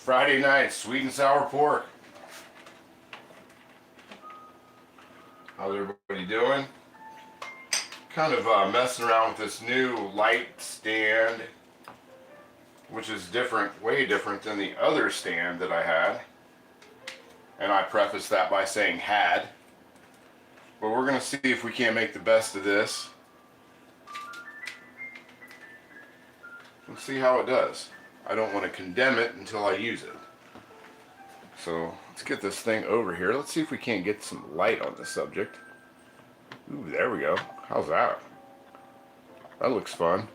Friday night, sweet and sour pork. How's everybody doing? Kind of messing around with this new light stand, which is different, way different than the other stand that I had. And I preface that by saying had. But we're going to see if we can't make the best of this. Let's see how it does. I don't want to condemn it until I use it. So let's get this thing over here. Let's see if we can't get some light on the subject. Ooh, there we go. How's that? That looks fun.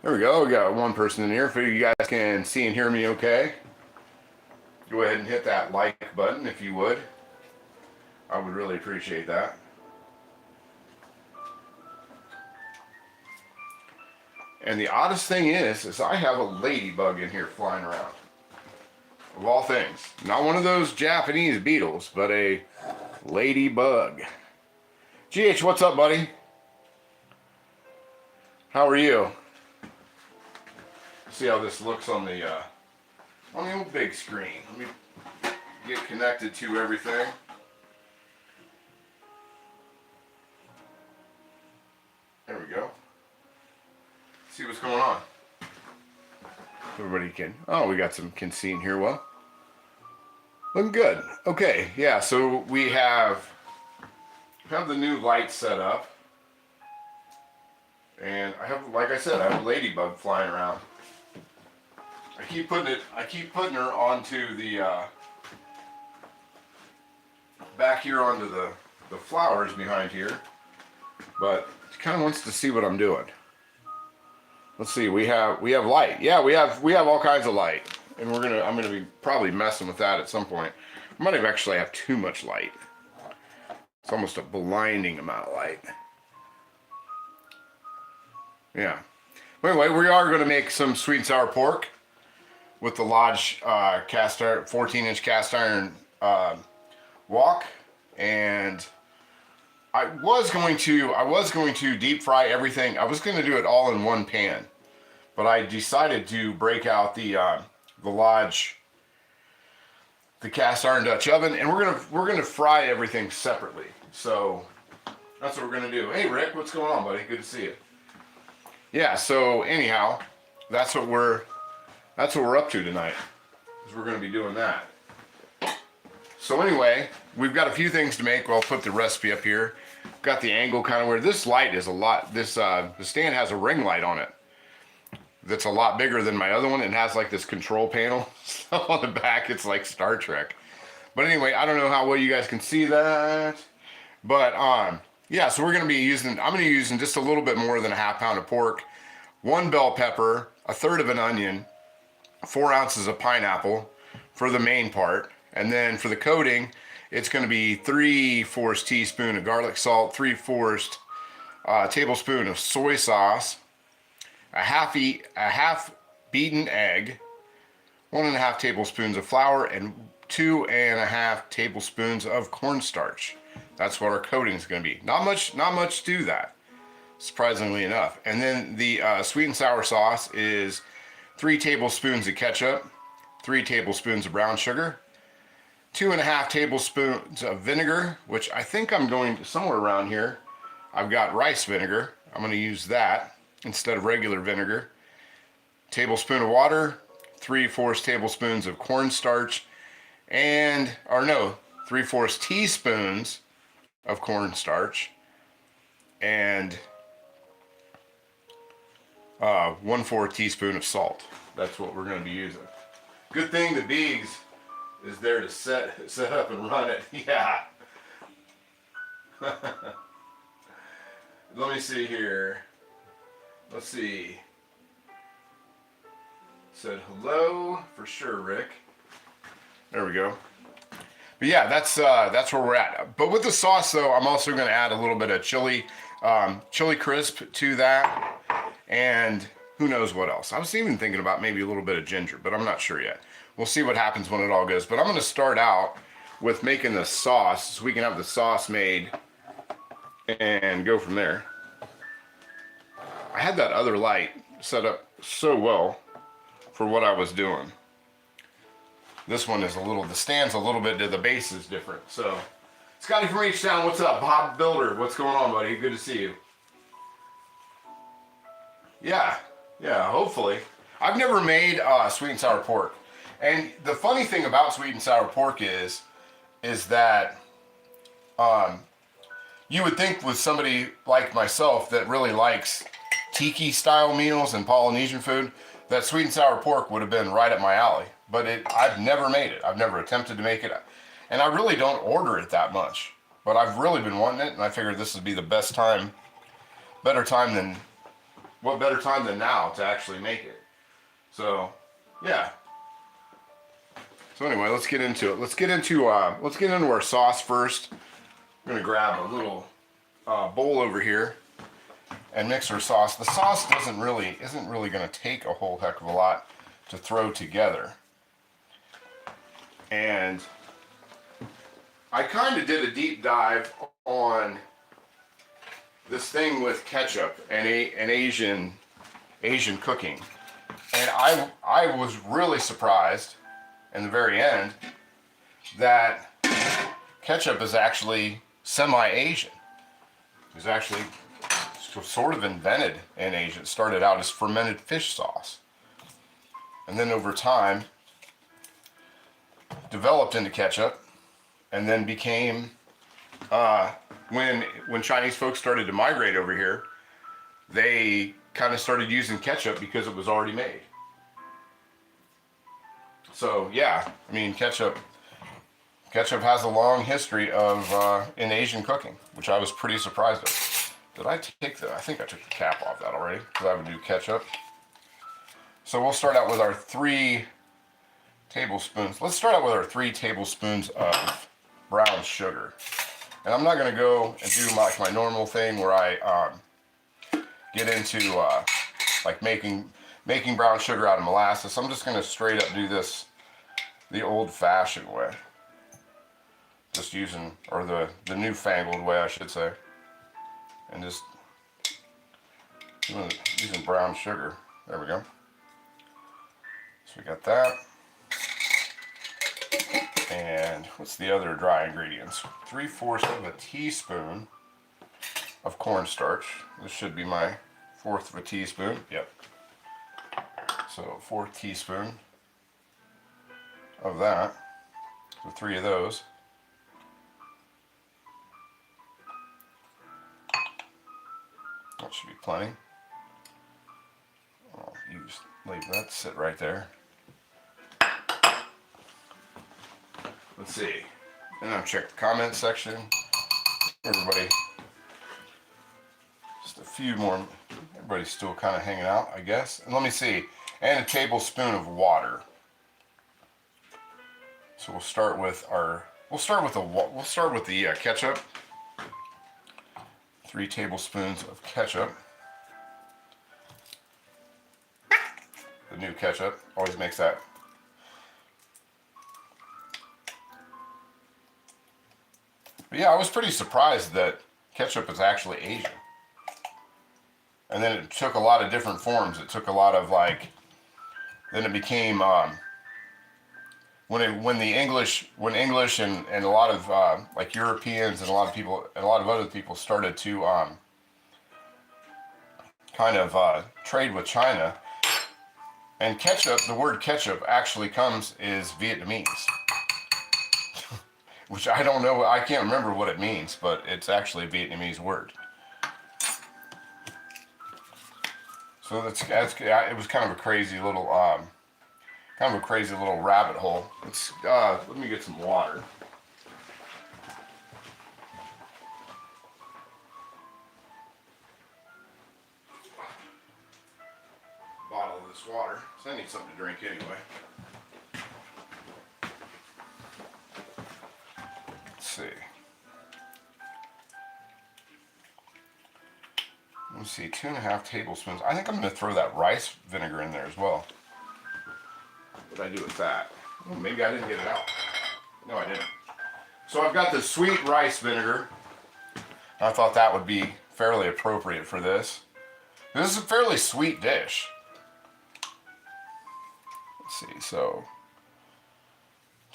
There we go. We got one person in here. If you guys can see and hear me okay, go ahead and hit that like button if you would. I would really appreciate that. And the oddest thing is I have a ladybug in here flying around. Of all things. Not one of those Japanese beetles, but a ladybug. GH, what's up, buddy? How are you? See how this looks on the old big screen. Let me get connected to everything. There we go. See what's going on. Everybody we got some can see in here well. Looking good. Okay, yeah, so we have the new light set up. And I have, like I said, I have a ladybug flying around. I keep putting her onto the back here onto the flowers behind here. But she kind of wants to see what I'm doing. Let's see, we have light. Yeah, we have all kinds of light. And I'm gonna be probably messing with that at some point. I might actually have too much light. It's almost a blinding amount of light. Yeah. Anyway, we are going to make some sweet and sour pork with the Lodge cast iron, 14-inch cast iron wok, and I was going to deep fry everything. I was going to do it all in one pan, but I decided to break out the Lodge, the cast iron Dutch oven, and we're gonna fry everything separately. So that's what we're gonna do. Hey Rick, what's going on, buddy? Good to see you. Yeah. So anyhow, that's what we're up to tonight. Is we're gonna be doing that. So anyway, we've got a few things to make. Well, I'll put the recipe up here. Got the angle kind of where this light is a lot. The stand has a ring light on it that's a lot bigger than my other one. It has like this control panel on the back. It's like Star Trek. But anyway, I don't know how well you guys can see that. But yeah, so I'm gonna be using just a little bit more than a half pound of pork, 1 bell pepper, a third of an onion, 4 ounces of pineapple for the main part. And then for the coating, it's gonna be 3/4 teaspoon of garlic salt, 3/4 tablespoon of soy sauce, a half beaten egg, 1.5 tablespoons of flour, and 2.5 tablespoons of cornstarch. That's what our coating is going to be. Not much to that, surprisingly enough. And then the sweet and sour sauce is 3 tablespoons of ketchup, 3 tablespoons of brown sugar, 2.5 tablespoons of vinegar, which I think I'm going to somewhere around here. I've got rice vinegar. I'm going to use that instead of regular vinegar. Tablespoon of water, 3/4 tablespoons of cornstarch, 3/4 teaspoons of cornstarch, and 1/4 teaspoon of salt. That's what we're going to be using. Good thing the Biggs is there to set up and run it. Yeah. Let me see here. Let's see. Said hello for sure, Rick. There we go. But yeah, that's where we're at. But with the sauce though, I'm also going to add a little bit of chili crisp to that, and who knows what else. I was even thinking about maybe a little bit of ginger, but I'm not sure yet. We'll see what happens when it all goes. But I'm going to start out with making the sauce so we can have the sauce made and go from there. I had that other light set up so well for what I was doing. This one is the stand's a little bit, the base is different. So, Scotty from H-Town, what's up? Bob Builder, what's going on, buddy? Good to see you. Yeah, hopefully. I've never made sweet and sour pork. And the funny thing about sweet and sour pork is that you would think with somebody like myself that really likes tiki style meals and Polynesian food, that sweet and sour pork would have been right up my alley. But I've never made it. I've never attempted to make it. And I really don't order it that much. But I've really been wanting it, and I figured this would be the best time, what better time than now to actually make it. So, yeah. So anyway, let's get into it. Let's get into our sauce first. I'm gonna grab a little bowl over here and mix our sauce. The sauce isn't really gonna take a whole heck of a lot to throw together. And I kind of did a deep dive on this thing with ketchup and Asian cooking, and I was really surprised in the very end that ketchup is actually semi-Asian. It was actually sort of invented in Asia. It started out as fermented fish sauce, and then over time developed into ketchup, and then became when Chinese folks started to migrate over here, they kind of started using ketchup because it was already made. So yeah, I mean ketchup has a long history of in Asian cooking, which I was pretty surprised at. Did I take I think I took the cap off that already, because I would do ketchup. So we'll start out with our 3 tablespoons. Let's start out with our 3 tablespoons of brown sugar. And I'm not going to go and do my normal thing where I get into like making brown sugar out of molasses. I'm just going to straight up do this the old-fashioned way. Just using, or the newfangled way, I should say. And just using brown sugar. There we go. So we got that. And what's the other dry ingredients? 3/4 of a teaspoon of cornstarch. This should be my 1/4 of a teaspoon. Yep. So 1/4 teaspoon of that. So 3 of those. That should be plenty. I'll leave that sit right there. Let's see. And I'll check the comment section. Everybody, just a few more. Everybody's still kind of hanging out, I guess. And let me see. And a tablespoon of water. So we'll start with the ketchup. 3 tablespoons of ketchup. The new ketchup always makes that. But yeah, I was pretty surprised that ketchup is actually Asian. And then it took a lot of different forms. It took a lot of then it became when English and a lot of Europeans and a lot of other people started to kind of trade with China. And ketchup, the word ketchup actually is Vietnamese. Which I don't know, I can't remember what it means, but it's actually a Vietnamese word. So it was kind of a crazy little rabbit hole. Let me get some water. Bottle of this water, so I need something to drink anyway. See. Let me see, 2.5 tablespoons. I think I'm going to throw that rice vinegar in there as well. What did I do with that? Oh, maybe I didn't get it out. No, I didn't. So I've got the sweet rice vinegar. I thought that would be fairly appropriate for this. This is a fairly sweet dish. Let's see, so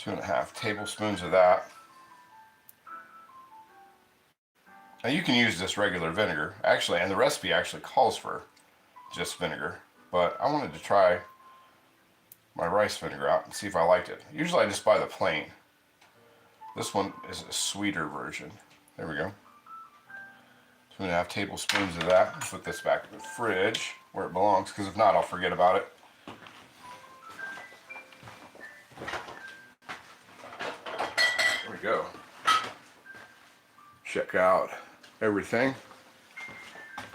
2.5 tablespoons of that. Now you can use this regular vinegar, actually, and the recipe actually calls for just vinegar, but I wanted to try my rice vinegar out and see if I liked it. Usually I just buy the plain. This one is a sweeter version. There we go. 2.5 tablespoons of that. Put this back in the fridge where it belongs, because if not, I'll forget about it. There we go. Check out everything.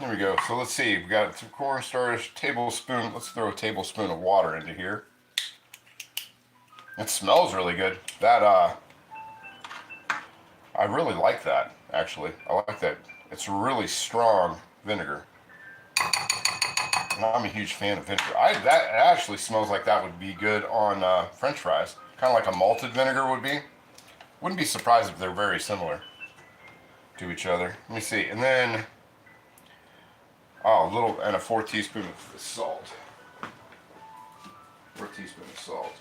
There we go. So let's see. We got cornstarch, tablespoon. Let's throw a tablespoon of water into here. It smells really good. That I really like that, actually. I like that. It's really strong vinegar. And I'm a huge fan of vinegar. That actually smells like that would be good on French fries. Kind of like a malted vinegar would be. Wouldn't be surprised if they're very similar to each other. Let me see. And then, a 4 teaspoons of salt. 4 teaspoons of salt.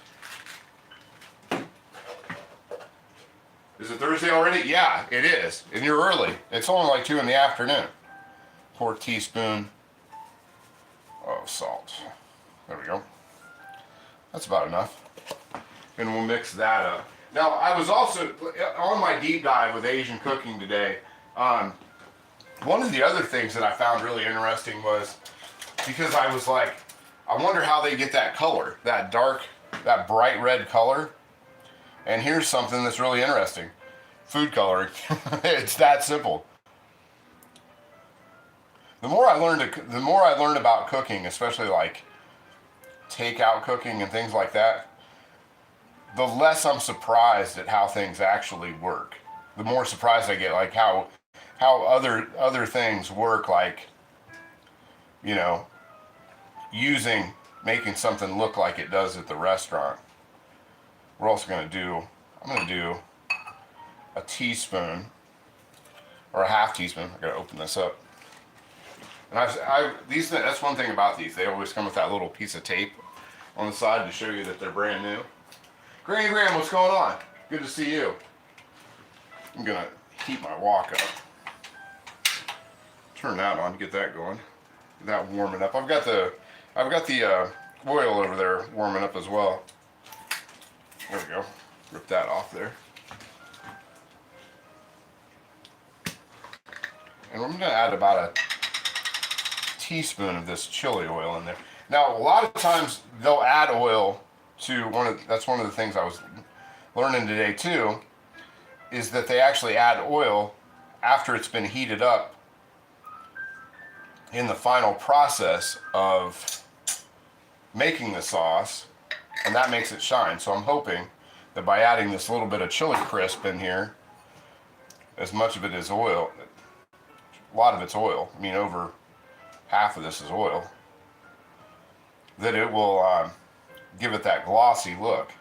Is it Thursday already? Yeah, it is. And you're early. It's only like 2 in the afternoon. 4 teaspoons of salt. There we go. That's about enough. And we'll mix that up. Now, I was also, on my deep dive with Asian cooking today, one of the other things that I found really interesting was, because I was like, I wonder how they get that color, that bright red color. And here's something that's really interesting. Food coloring. It's that simple. The more I learned about cooking, especially like takeout cooking and things like that, the less I'm surprised at how things actually work. The more surprised I get, like how other things work, like, you know, making something look like it does at the restaurant. We're also going to I'm going to do a teaspoon or a half teaspoon. I got to open this up. And that's one thing about these. They always come with that little piece of tape on the side to show you that they're brand new. Granny Graham, what's going on? Good to see you. I'm going to heat my wok up. Turn that on, get that going. Get that warming up. I've got the oil over there warming up as well. There we go. Rip that off there. And I'm going to add about a teaspoon of this chili oil in there. Now, a lot of times they'll add oil to that's one of the things I was learning today too, is that they actually add oil after it's been heated up in the final process of making the sauce. And that makes it shine. So I'm hoping that by adding this little bit of chili crisp in here, as much of it is oil, a lot of it's oil, I mean over half of this is oil, that it will give it that glossy look.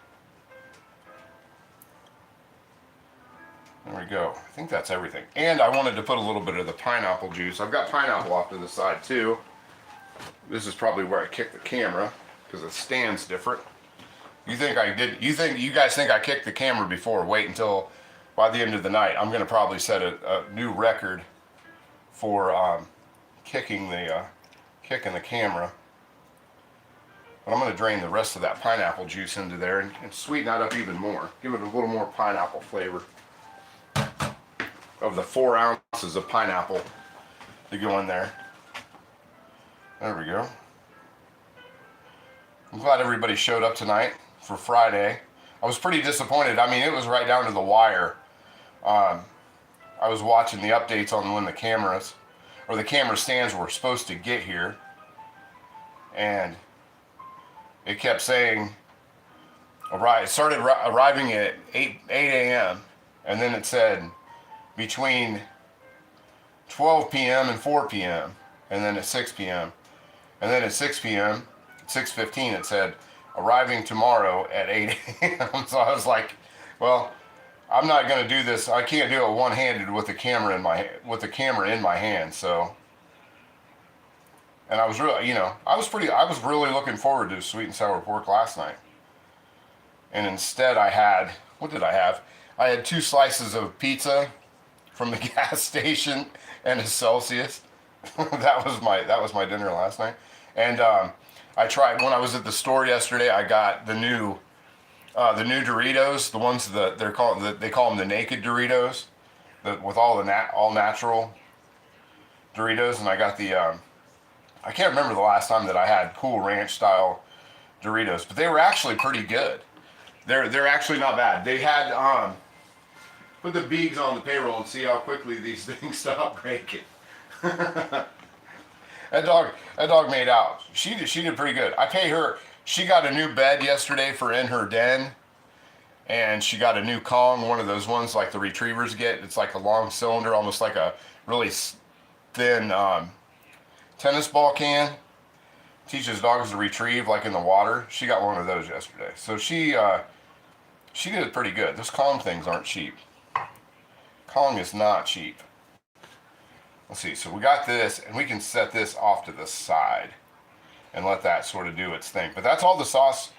There we go. I think that's everything. And I wanted to put a little bit of the pineapple juice. I've got pineapple off to the side too. This is probably where I kicked the camera because the stand's different. You guys think I kicked the camera before? Wait until by the end of the night. I'm going to probably set a new record for kicking the camera. But I'm going to drain the rest of that pineapple juice into there and sweeten that up even more. Give it a little more pineapple flavor. Of the 4 ounces of pineapple to go in there. There we go. I'm glad everybody showed up tonight for Friday. I was pretty disappointed. I mean, it was right down to the wire. I was watching the updates on when the camera stands were supposed to get here. And it kept saying, it started arriving at 8 a.m. And then it said between 12 p.m. and 4 p.m. And then at 6 p.m. And then at 6 p.m., 6:15, it said, arriving tomorrow at 8 a.m. So I was like, well, I'm not going to do this. I can't do it one-handed with the camera in my hand. So, and I was really, I was really looking forward to sweet and sour pork last night. And instead I had, what did I have? I had 2 slices of pizza from the gas station and a Celsius. that was my dinner last night. And I tried, when I was at the store yesterday, I got the new Doritos, the ones that they call them the naked Doritos, with all the all natural Doritos. And I got the I can't remember the last time that I had Cool Ranch style Doritos, but they were actually pretty good. They're actually not bad. They had put the beads on the payroll and see how quickly these things stop breaking. That dog made out. She did pretty good. I pay her. She got a new bed yesterday for in her den, and she got a new Kong, one of those ones like the retrievers get. It's like a long cylinder, almost like a really thin tennis ball can. Teaches dogs to retrieve like in the water. She got one of those yesterday, so she did pretty good. Those Kong things aren't cheap. Kong is not cheap. Let's see, so we got this, and we can set this off to the side and let that sort of do its thing. But that's all the sauce.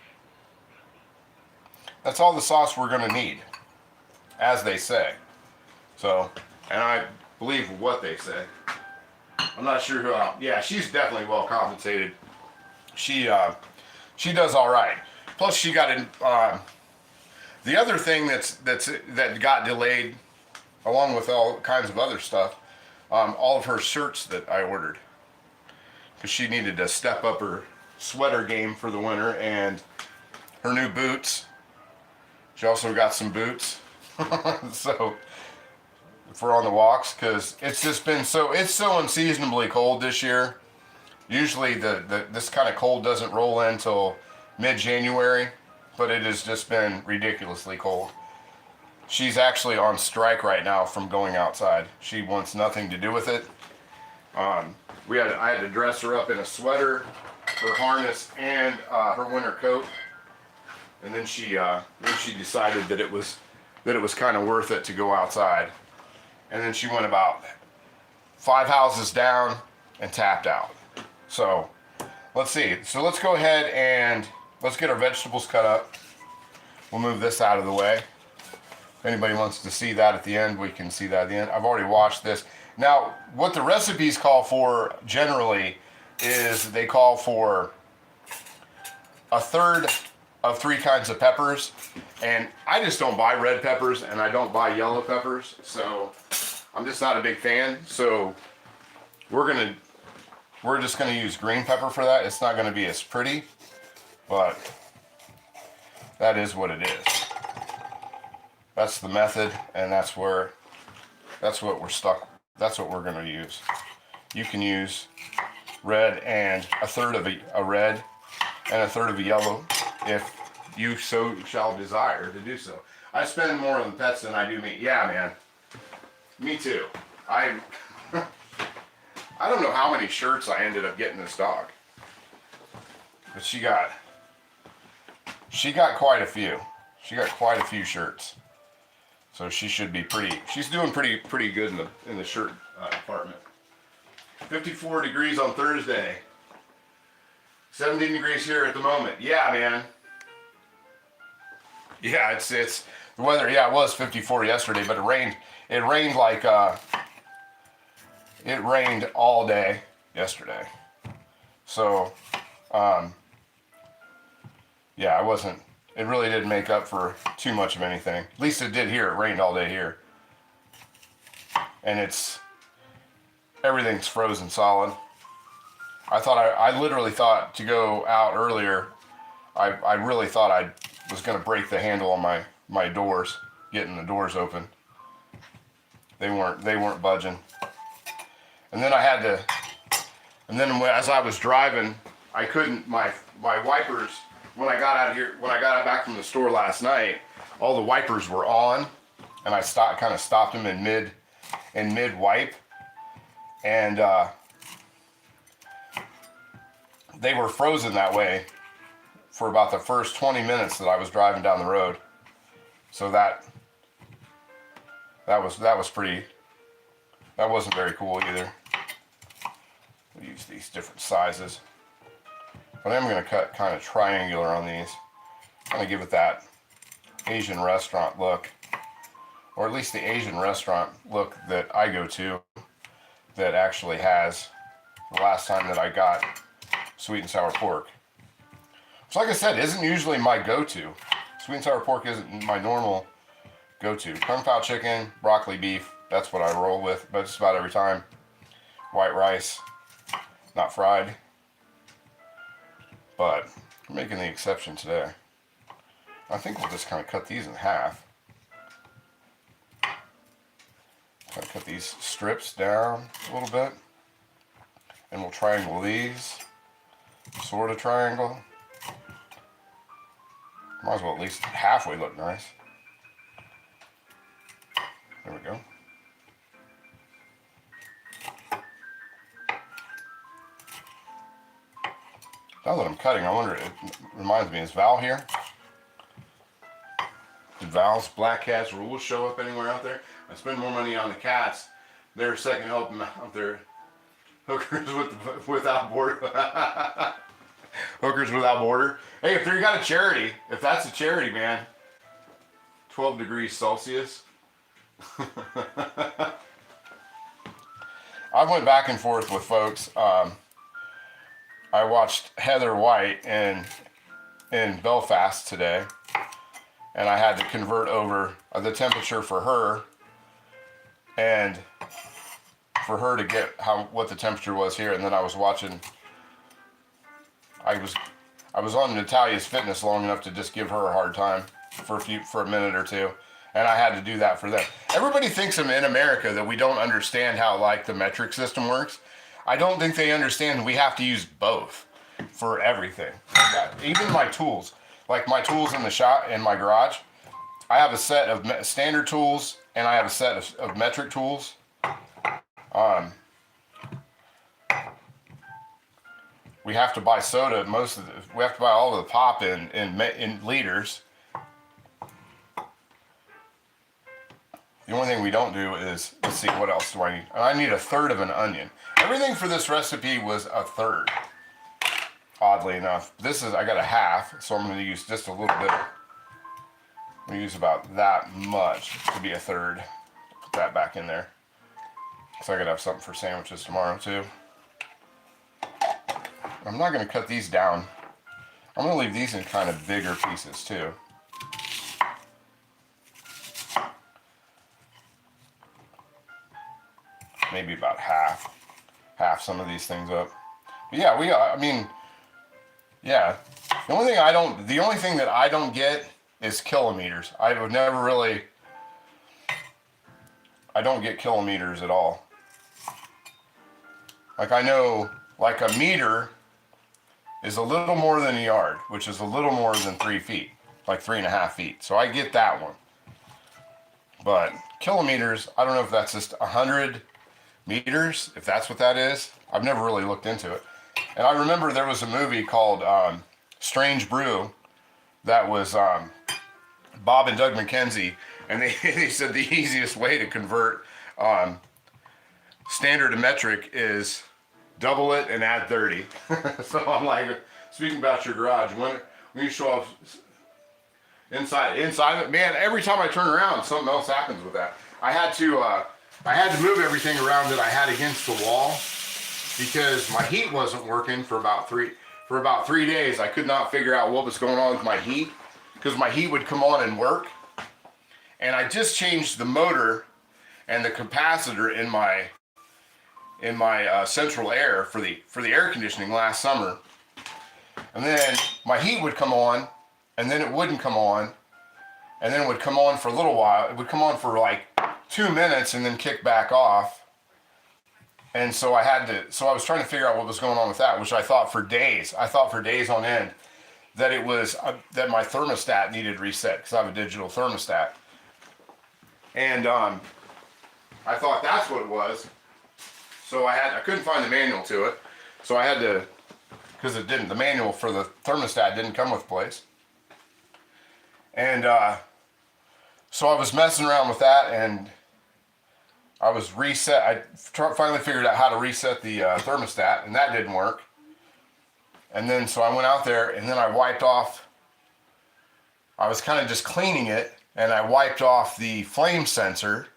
That's all the sauce we're gonna need, as they say. So, and I believe what they say. I'm not sure who. Yeah, she's definitely well compensated. She does all right. Plus, she got in. The other thing that got delayed, along with all kinds of other stuff, all of her shirts that I ordered, because she needed to step up her sweater game for the winter, and her new boots. She also got some boots, so for on the walks, because it's just been so unseasonably cold this year. Usually this kind of cold doesn't roll in until mid-January, but it has just been ridiculously cold. She's actually on strike right now from going outside. She wants nothing to do with it. I had to dress her up in a sweater, her harness, and her winter coat. And then she decided that it was kind of worth it to go outside. And then she went about 5 houses down and tapped out. So let's see. So let's go ahead and let's get our vegetables cut up. We'll move this out of the way. If anybody wants to see that at the end, we can see that at the end. I've already washed this. Now, what the recipes call for generally is they call for 1/3 of 3 kinds of peppers. And I just don't buy red peppers, and I don't buy yellow peppers. So I'm just not a big fan. So we're just gonna use green pepper for that. It's not gonna be as pretty, but that is what it is. That's the method, and that's what we're stuck. That's what we're gonna use. You can use red and 1/3 of a red and 1/3 of a yellow if you so shall desire to do so. I spend more on pets than I do meat. Yeah, man. Me too. I don't know how many shirts I ended up getting this dog, but she got quite a few. She got quite a few shirts, so she should be she's doing pretty good in the shirt department. 54 degrees on Thursday. 17 degrees here at the moment. Yeah, man. Yeah, it's the weather. Yeah, it was 54 yesterday, but it rained. It rained like it rained all day yesterday. So, yeah, it really didn't make up for too much of anything. At least it did here. It rained all day here. And everything's frozen solid. I literally thought to go out earlier. I really thought I was going to break the handle on my doors, getting the doors open. They weren't budging. And then as I was driving, I couldn't, my wipers, when I got back from the store last night, all the wipers were on, and I kind of stopped them in mid wipe, and they were frozen that way for about the first 20 minutes that I was driving down the road. So that wasn't very cool either. We'll use these different sizes. But I'm going to cut kind of triangular on these. I'm going to give it that Asian restaurant look, or at least the Asian restaurant look that I go to that actually has the last time that I got sweet and sour pork. So like I said, isn't usually my go-to. Sweet and sour pork isn't my normal go-to. Kung Pao chicken, broccoli beef, that's what I roll with, but just about every time. White rice, not fried. But I'm making the exception today. I think we'll just kind of cut these in half. Kind of cut these strips down a little bit. And we'll triangle these. Sort of triangle. Might as well at least halfway look nice. There we go. Now that I'm cutting, I wonder, it reminds me, is Val here? Did Val's Black Cats Rules show up anywhere out there? I spend more money on the cats. They're second helping out there. Hookers without border. Hookers without border. Hey, if they got a charity, if that's a charity, man, 12 degrees Celsius. I went back and forth with folks. I watched Heather White in Belfast today, and I had to convert over the temperature for her, and for her to get what the temperature was here. And then I was watching. I was on Natalia's Fitness long enough to just give her a hard time for a minute or two, and I had to do that for them. Everybody thinks in America that we don't understand how like the metric system works. I don't think they understand we have to use both for everything. Even my tools, like my tools in the shop, in my garage, I have a set of standard tools and I have a set of metric tools. We have to buy soda. We have to buy all of the pop in liters. The only thing we don't do is, let's see, what else do I need? I need a third of an onion. Everything for this recipe was a third, oddly enough. I got a half, so I'm going to use just a little bit. I'm going to use about that much to be a third. Put that back in there. So I got to have something for sandwiches tomorrow, too. I'm not going to cut these down. I'm going to leave these in kind of bigger pieces, too. Maybe about half some of these things up. But yeah, yeah. The only thing that I don't get is kilometers. I don't get kilometers at all. Like I know, like a meter is a little more than a yard, which is a little more than 3 feet, like 3.5 feet. So I get that one. But kilometers, I don't know if that's just 100 meters, if that's what that is. I've never really looked into it. And I remember there was a movie called Strange Brew that was Bob and Doug McKenzie, and they said the easiest way to convert standard to metric is double it and add 30. So I'm like, speaking about your garage, when you show off inside it, man, every time I turn around, something else happens with that. I had to move everything around that I had against the wall because my heat wasn't working for about 3 days. I could not figure out what was going on with my heat because my heat would come on and work. And I just changed the motor and the capacitor in my central air for the air conditioning last summer. And then my heat would come on and then it wouldn't come on. And then it would come on for a little while. It would come on for like 2 minutes and then kick back off. And so I was trying to figure out what was going on with that, which I thought for days on end that it was, that my thermostat needed reset because I have a digital thermostat. And I thought that's what it was. So I couldn't find the manual to it. So I had to, because the manual for the thermostat didn't come with place. And so I was messing around with that and I was I finally figured out how to reset the thermostat, and that didn't work. And then so I went out there and then I wiped off I was kind of just cleaning it, and I wiped off the flame sensor,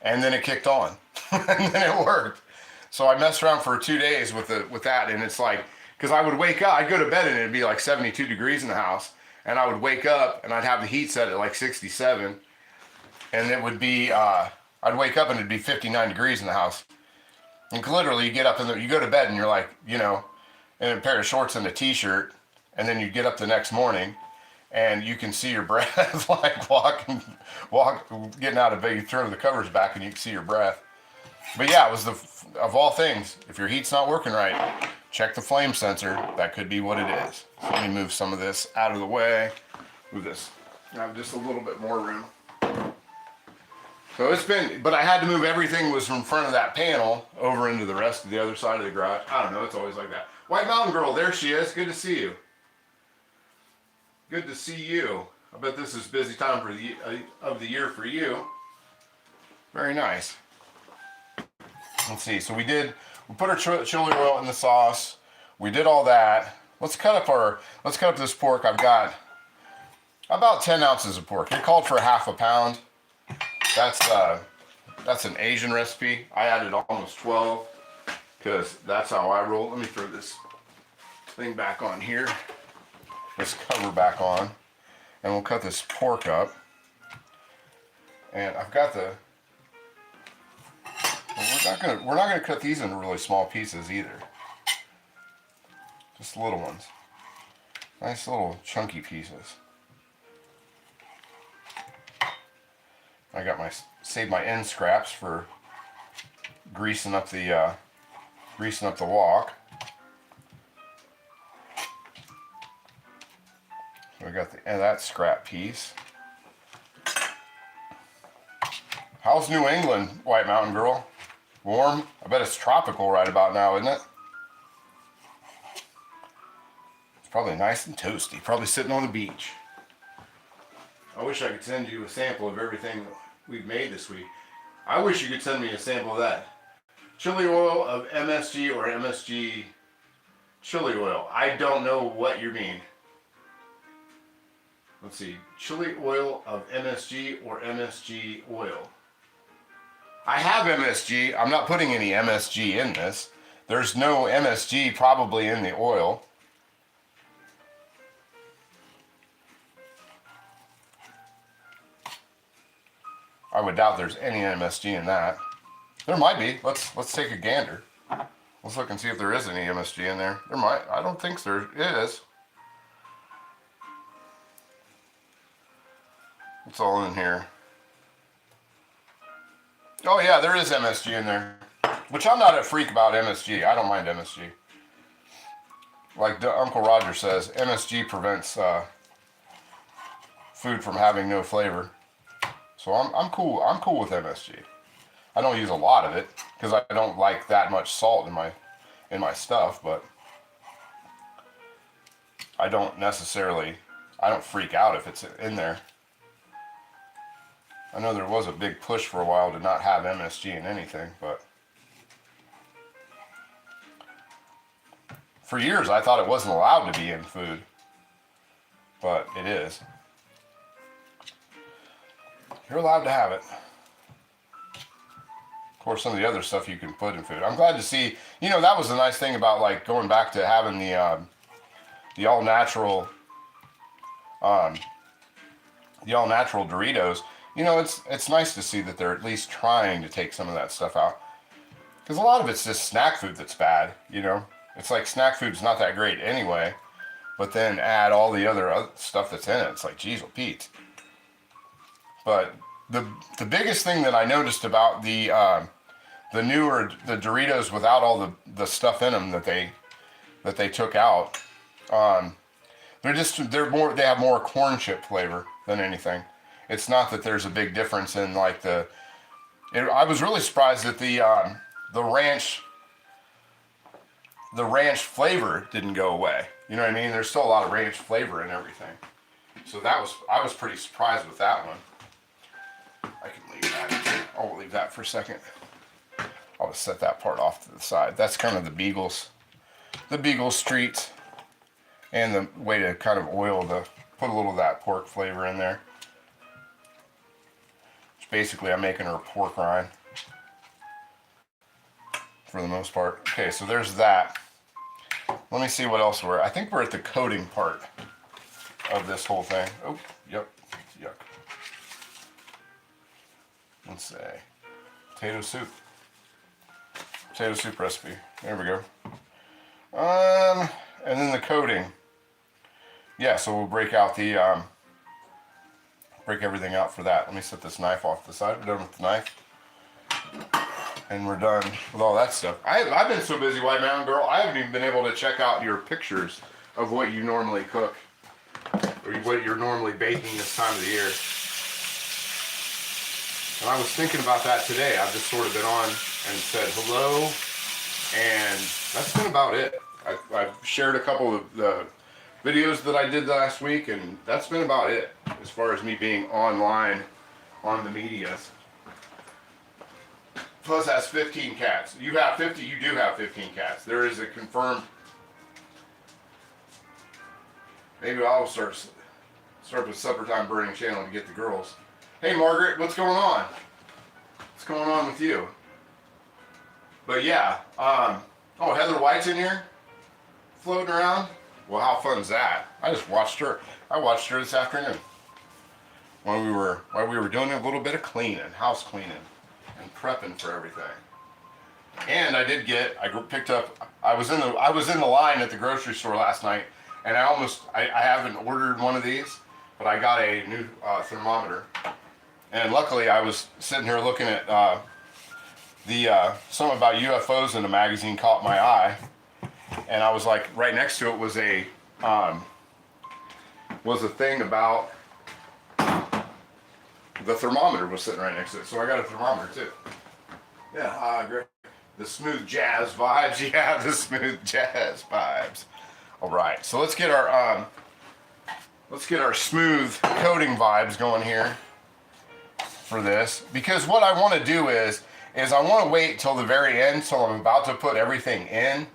and then it kicked on, and then it worked. So I messed around for 2 days with that, and it's like, because I would wake up, I'd go to bed and it'd be like 72 degrees in the house, and I would wake up and I'd have the heat set at like 67, and it would be, I'd wake up and it'd be 59 degrees in the house. And literally, you get up and you go to bed and you're like, in a pair of shorts and a t-shirt, and then you get up the next morning and you can see your breath like getting out of bed. You turn the covers back and you can see your breath. But yeah, it was of all things, if your heat's not working right, check the flame sensor. That could be what it is. So let me move some of this out of the way. Move this. I have just a little bit more room. So but I had to move everything was from front of that panel over into the rest of the other side of the garage. I don't know, it's always like that. White Mountain Girl, there she is. Good to see you. Good to see you. I bet this is busy time of the year for you. Very nice. Let's see. So we put our chili oil in the sauce. We did all that. Let's cut up this pork. I've got about 10 ounces of pork. It called for a half a pound. That's an Asian recipe. I added almost 12 because that's how I roll. Let me throw this thing back on here. This cover back on, and we'll cut this pork up. And I've got we're not gonna cut these into really small pieces either. Just little ones. Nice little chunky pieces. I got saved my end scraps for greasing up the wok. So we got that scrap piece. How's New England, White Mountain Girl? Warm? I bet it's tropical right about now, isn't it? It's probably nice and toasty. Probably sitting on the beach. I wish I could send you a sample of everything we've made this week. I wish you could send me a sample of that. Chili oil of MSG or MSG chili oil. I don't know what you mean. Let's see. Chili oil of MSG or MSG oil. I have MSG. I'm not putting any MSG in this. There's no MSG probably in the oil. I would doubt there's any MSG in that. There might be. Let's take a gander. Let's look and see if there is any MSG in there. There might. I don't think there is. It's all in here. Oh yeah, there is MSG in there. Which I'm not a freak about MSG. I don't mind MSG. Like Uncle Roger says, MSG prevents food from having no flavor. So I'm cool. I'm cool with MSG. I don't use a lot of it because I don't like that much salt in my stuff, but I don't freak out if it's in there. I know there was a big push for a while to not have MSG in anything, but for years I thought it wasn't allowed to be in food, but it is. You're allowed to have it. Of course, some of the other stuff you can put in food. I'm glad to see, that was the nice thing about like going back to having the all natural Doritos. It's nice to see that they're at least trying to take some of that stuff out. Because a lot of it's just snack food that's bad, It's like snack food's not that great anyway, but then add all the other stuff that's in it. It's like, geez, well, Pete. But the biggest thing that I noticed about the Doritos without all the stuff in them that they took out, they have more corn chip flavor than anything. It's not that there's a big difference in like I was really surprised that the ranch flavor didn't go away. You know what I mean? There's still a lot of ranch flavor in everything. So I was pretty surprised with that one. I can leave that. I'll leave that for a second. I'll just set that part off to the side. That's kind of the Beagles treats, and the way to kind of oil put a little of that pork flavor in there. Which basically I'm making her a pork rind for the most part. Okay, so there's that. Let me see what else I think we're at the coating part of this whole thing. Oh, yep, yuck. Let's say potato soup. Potato soup recipe. There we go. And then the coating. Yeah, so we'll break out the break everything out for that. Let me set this knife off the side. We're done with the knife. And we're done with all that stuff. I've been so busy, White Mountain Girl, I haven't even been able to check out your pictures of what you normally cook. Or what you're normally baking this time of the year. And I was thinking about that today. I've just sort of been on and said hello. And that's been about it. I've shared a couple of the videos that I did last week, and that's been about it as far as me being online on the medias. Plus has 15 cats. You have 50, you do have 15 cats. There is a confirmed. Maybe I'll start with supper time burning channel to get the girls. Hey Margaret, what's going on? What's going on with you? But yeah, oh, Heather White's in here floating around. Well, how fun's that? I just watched her. I watched her this afternoon while we were doing a little bit of cleaning, house cleaning, and prepping for everything. And I picked up. I was in the line at the grocery store last night, and I haven't ordered one of these, but I got a new thermometer. And luckily, I was sitting here looking at something about UFOs in a magazine caught my eye, and I was like, right next to it was a thing about the thermometer was sitting right next to it, so I got a thermometer too. Yeah, great. The smooth jazz vibes. Yeah, the smooth jazz vibes. All right, so let's get our smooth coating vibes going here for this, because what I want to do is I want to wait till the very end, till I'm about to put everything in,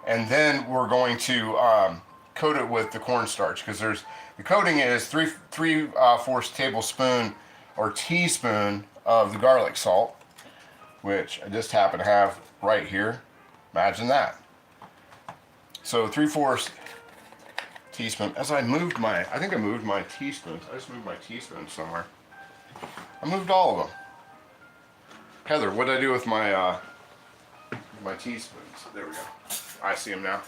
and then we're going to coat it with the cornstarch, because the coating is 3/4 tablespoon or teaspoon of the garlic salt, which I just happen to have right here. Imagine that. So 3/4 teaspoon. As I moved I think I moved my teaspoons. I just moved my teaspoons somewhere. I moved all of them. Heather, what did I do with my teaspoons? There we go. I see them now.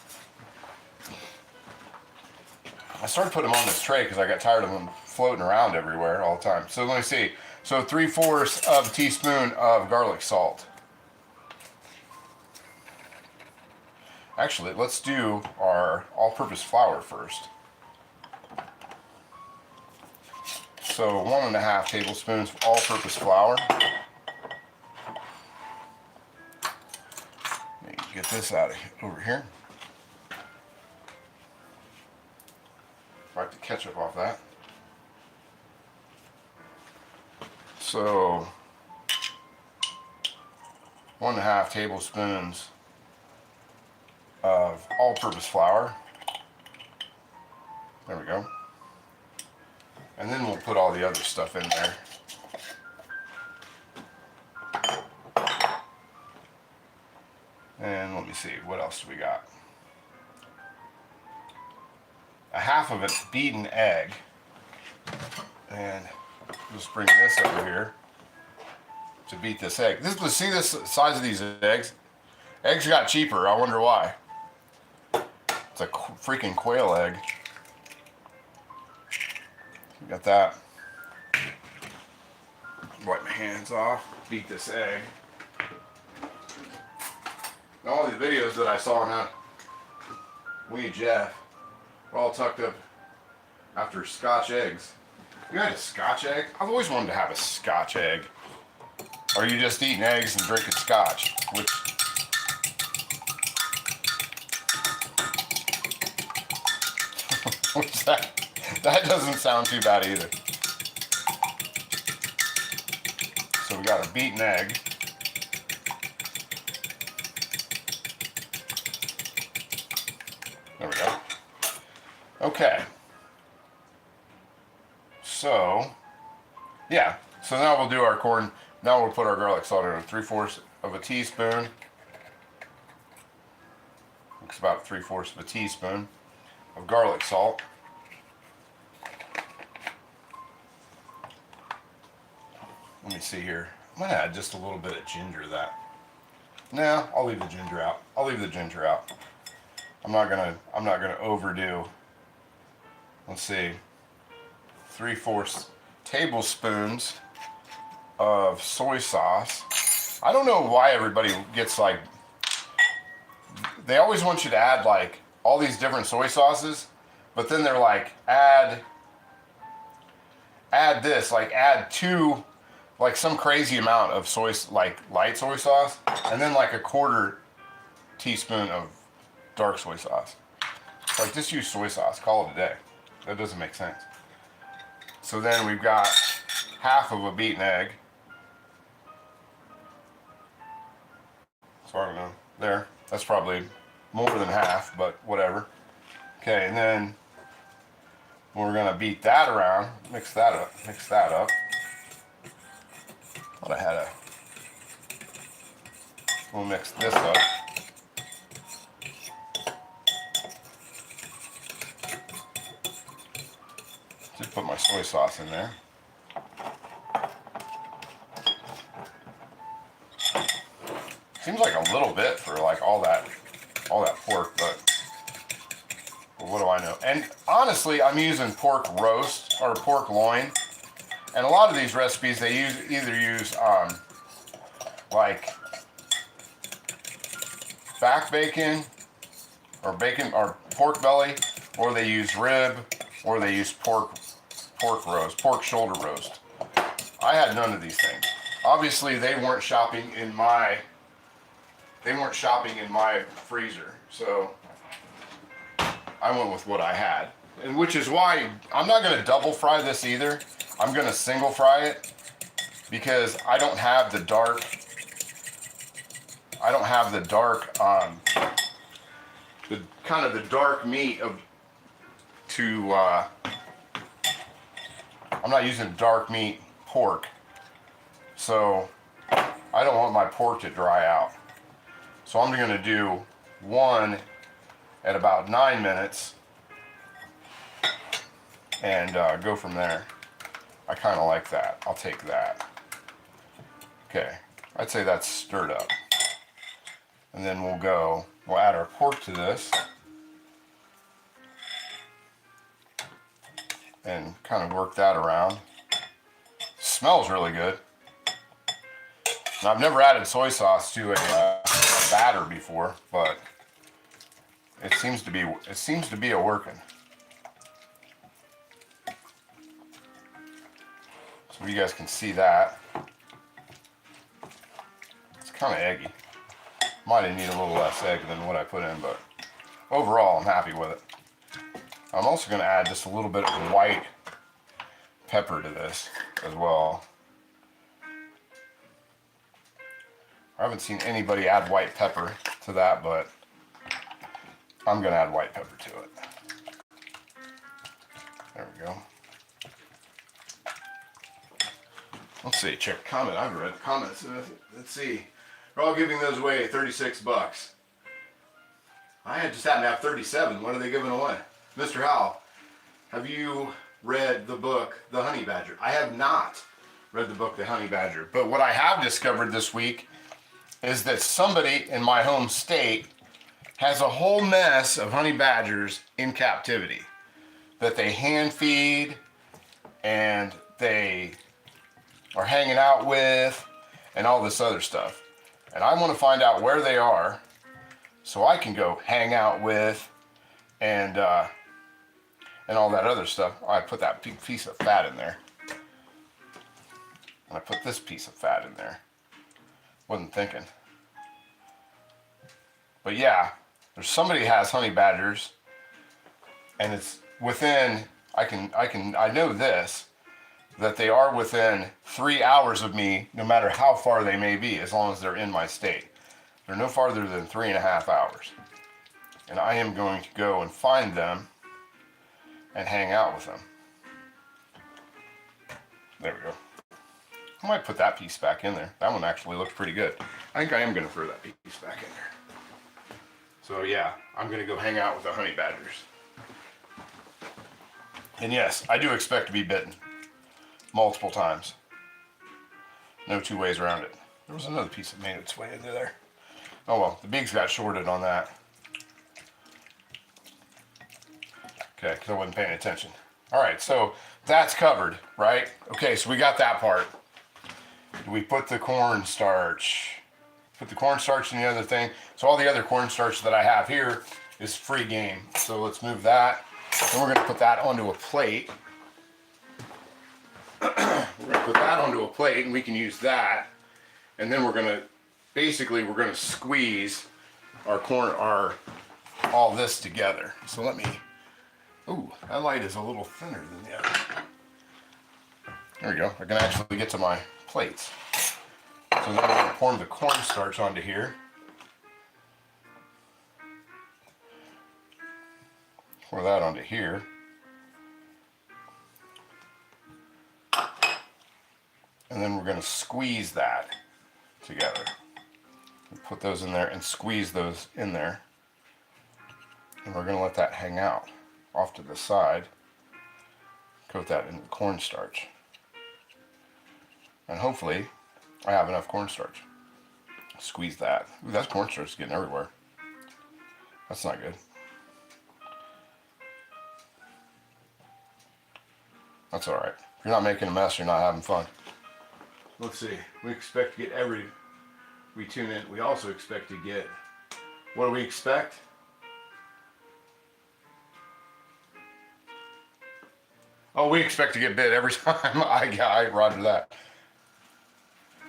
I started putting them on this tray because I got tired of them floating around everywhere all the time. So let me see. So 3/4 of a teaspoon of garlic salt. Actually, let's do our all-purpose flour first. So 1.5 tablespoons of all-purpose flour. Get this out of over here. Wipe the ketchup off that. So 1.5 tablespoons of all-purpose flour. There we go. And then we'll put all the other stuff in there. And let me see, what else do we got? A half of a beaten egg. And just bring this over here to beat this egg. See this size of these eggs? Eggs got cheaper, I wonder why. It's a freaking quail egg. Got that. Wipe my hands off, beat this egg. All these videos that I saw on we and Jeff were all tucked up after Scotch eggs. You had a Scotch egg? I've always wanted to have a Scotch egg. Or are you just eating eggs and drinking Scotch? Which what's that? That doesn't sound too bad either. So we got a beaten egg. There we go. Okay. So, yeah. So now we'll do our corn. Now we'll put our garlic salt in 3/4 of a teaspoon. Looks about 3/4 of a teaspoon of garlic salt. Let me see here. I'm gonna add just a little bit of ginger to that. Nah, I'll leave the ginger out. I'll leave the ginger out. I'm not gonna overdo. Let's see. 3/4 tablespoons of soy sauce. I don't know why everybody gets like, they always want you to add like all these different soy sauces, but then they're like, add this, like add two, like some crazy amount of soy, like light soy sauce, and then like a 1/4 teaspoon of dark soy sauce. Like, just use soy sauce, call it a day. That doesn't make sense. So then we've got 1/2 of a beaten egg. So I don't know, there. That's probably more than half, but whatever. Okay, and then we're gonna beat that around, mix that up. Thought I had a, we'll mix this up. Just put my soy sauce in there. Seems like a little bit for like all that pork, but what do I know? And honestly, I'm using pork roast or pork loin, and a lot of these recipes they either use like back bacon or pork belly, or they use rib, or they use pork shoulder roast. I had none of these things. Obviously, they weren't shopping in my freezer, so I went with what I had, and which is why I'm not going to double fry this either. I'm going to single fry it because I don't have the dark. The kind of the dark meat of to. I'm not using dark meat pork, so I don't want my pork to dry out. So I'm going to do one at about 9 minutes and go from there. I kind of like that. I'll take that. Okay, I'd say that's stirred up. And then we'll add our pork to this and kind of work that around. Smells really good. Now, I've never added soy sauce to a batter before, but it seems to be a working. So you guys can see that. It's kind of eggy. Might need a little less egg than what I put in, but overall I'm happy with it. I'm also going to add just a little bit of white pepper to this as well. I haven't seen anybody add white pepper to that, but I'm going to add white pepper to it. There we go. Let's see, check comment. I've read the comments. Let's see. They're all giving those away, 36 bucks. I just happen to have 37. What are they giving away? Mr. Howell, have you read the book, The Honey Badger? I have not read the book, The Honey Badger. But what I have discovered this week is that somebody in my home state has a whole mess of honey badgers in captivity that they hand feed and they are hanging out with and all this other stuff. And I want to find out where they are so I can go hang out with and all that other stuff. I put that piece of fat in there. And I put this piece of fat in there. Wasn't thinking. But yeah, there's somebody has honey badgers, and it's within, I know this, that they are within 3 hours of me, no matter how far they may be, as long as they're in my state. They're no farther than 3.5 hours. And I am going to go and find them and hang out with them. There we go. I might put that piece back in there. That one actually looks pretty good. I think I am going to throw that piece back in there. So yeah, I'm going to go hang out with the honey badgers. And yes, I do expect to be bitten multiple times. No two ways around it. There was another piece that made its way into there. Oh well, the beaks got shorted on that. Okay, because I wasn't paying attention. All right, so that's covered, right? Okay, so we got that part. We put the cornstarch. Put the cornstarch in the other thing. So all the other cornstarch that I have here is free game. So let's move that. And we're going to put that onto a plate. We're going to put that onto a plate, and we can use that. And then we're going to, basically, we're going to squeeze our all this together. So let me, ooh, that light is a little thinner than the other. There we go. I can actually get to my plates. So then I'm going to pour the cornstarch onto here. Pour that onto here. And then we're going to squeeze that together. Put those in there and squeeze those in there. And we're going to let that hang out off to the side. Coat that in the cornstarch. And hopefully I have enough cornstarch. Squeeze that. Ooh, that cornstarch is getting everywhere. That's not good. That's alright. If you're not making a mess, you're not having fun. Let's see. We expect to get we tune in. We also expect to get, what do we expect? Oh, we expect to get bit every time. I roger that.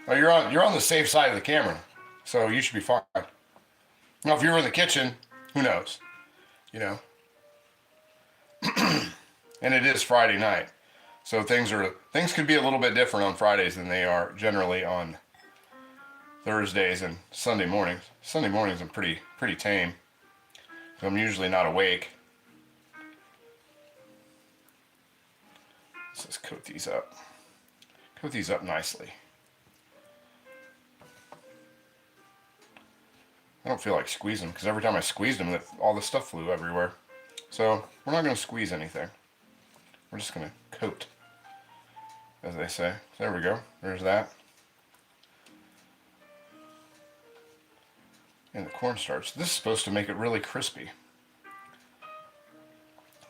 Well, you're on the safe side of the camera, so you should be fine. Now, if you were in the kitchen, who knows? You know. And it is Friday night, so things could be a little bit different on Fridays than they are generally on Thursdays and Sunday mornings. Sunday mornings I'm pretty tame. So I'm usually not awake. Let's just coat these up. Coat these up nicely. I don't feel like squeezing them because every time I squeezed them, all the stuff flew everywhere. So we're not going to squeeze anything. We're just going to coat, as they say. There we go. There's that. And the cornstarch. This is supposed to make it really crispy.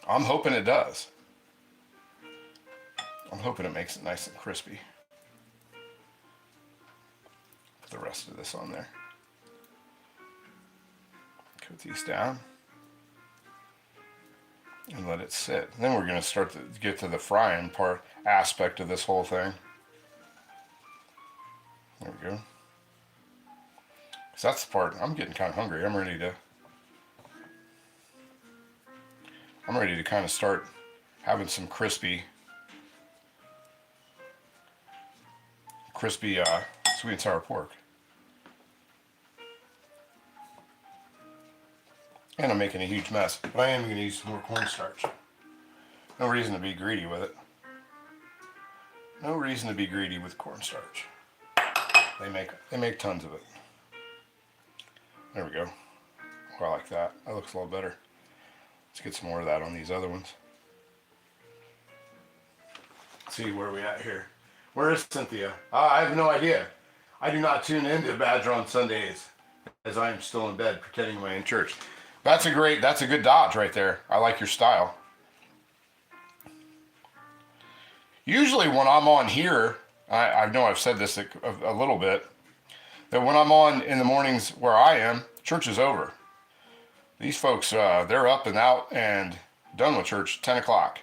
I'm hoping it does. I'm hoping it makes it nice and crispy. Put the rest of this on there. Coat these down. And let it sit. And then we're going to start to get to the frying aspect of this whole thing. There we go. So that's the part, I'm getting kind of hungry. I'm ready to kind of start having some crispy sweet and sour pork. And I'm making a huge mess, but I am going to use some more cornstarch. No reason to be greedy with it. No reason to be greedy with cornstarch. They make tons of it. There we go. Oh, I like that. That looks a lot better. Let's get some more of that on these other ones. Let's see where we at here. Where is Cynthia? I have no idea. I do not tune into Badger on Sundays, as I am still in bed pretending I'm in church. That's a good dodge right there. I like your style. Usually when I'm on here, I know I've said this a little bit, that when I'm on in the mornings where I am, church is over. These folks, they're up and out and done with church at 10 o'clock.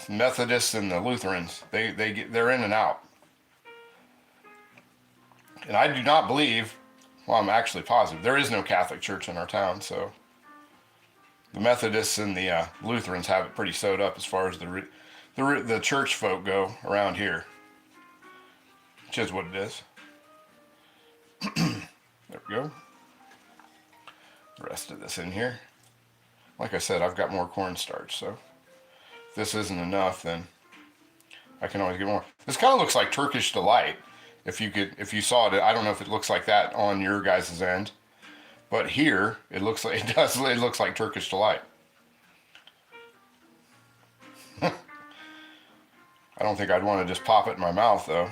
Methodists and the Lutherans, they're in and out. And I do not believe, well, I'm actually positive, there is no Catholic church in our town, so the Methodists and the Lutherans have it pretty sewed up as far as the church folk go around here, which is what it is. There we go. The rest of this in here. Like I said, I've got more cornstarch, so if this isn't enough, then I can always get more. This kind of looks like Turkish Delight. If you saw it, I don't know if it looks like that on your guys' end, but here it looks like it does. It looks like Turkish Delight. I don't think I'd want to just pop it in my mouth though.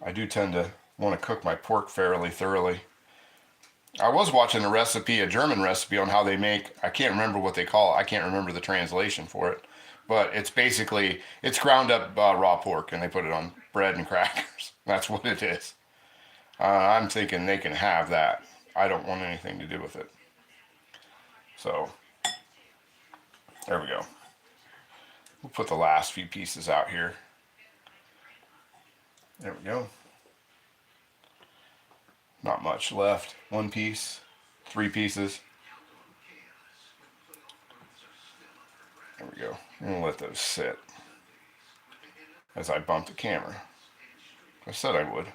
I do tend to want to cook my pork fairly thoroughly. I was watching a recipe, a German recipe on how they make, I can't remember what they call it. I can't remember the translation for it. But it's basically, it's ground up raw pork and they put it on bread and crackers. That's what it is. I'm thinking they can have that. I don't want anything to do with it. So, there we go. We'll put the last few pieces out here. There we go. Not much left. One piece, 3 pieces. There we go. I'm gonna let those sit as I bump the camera. I said I would.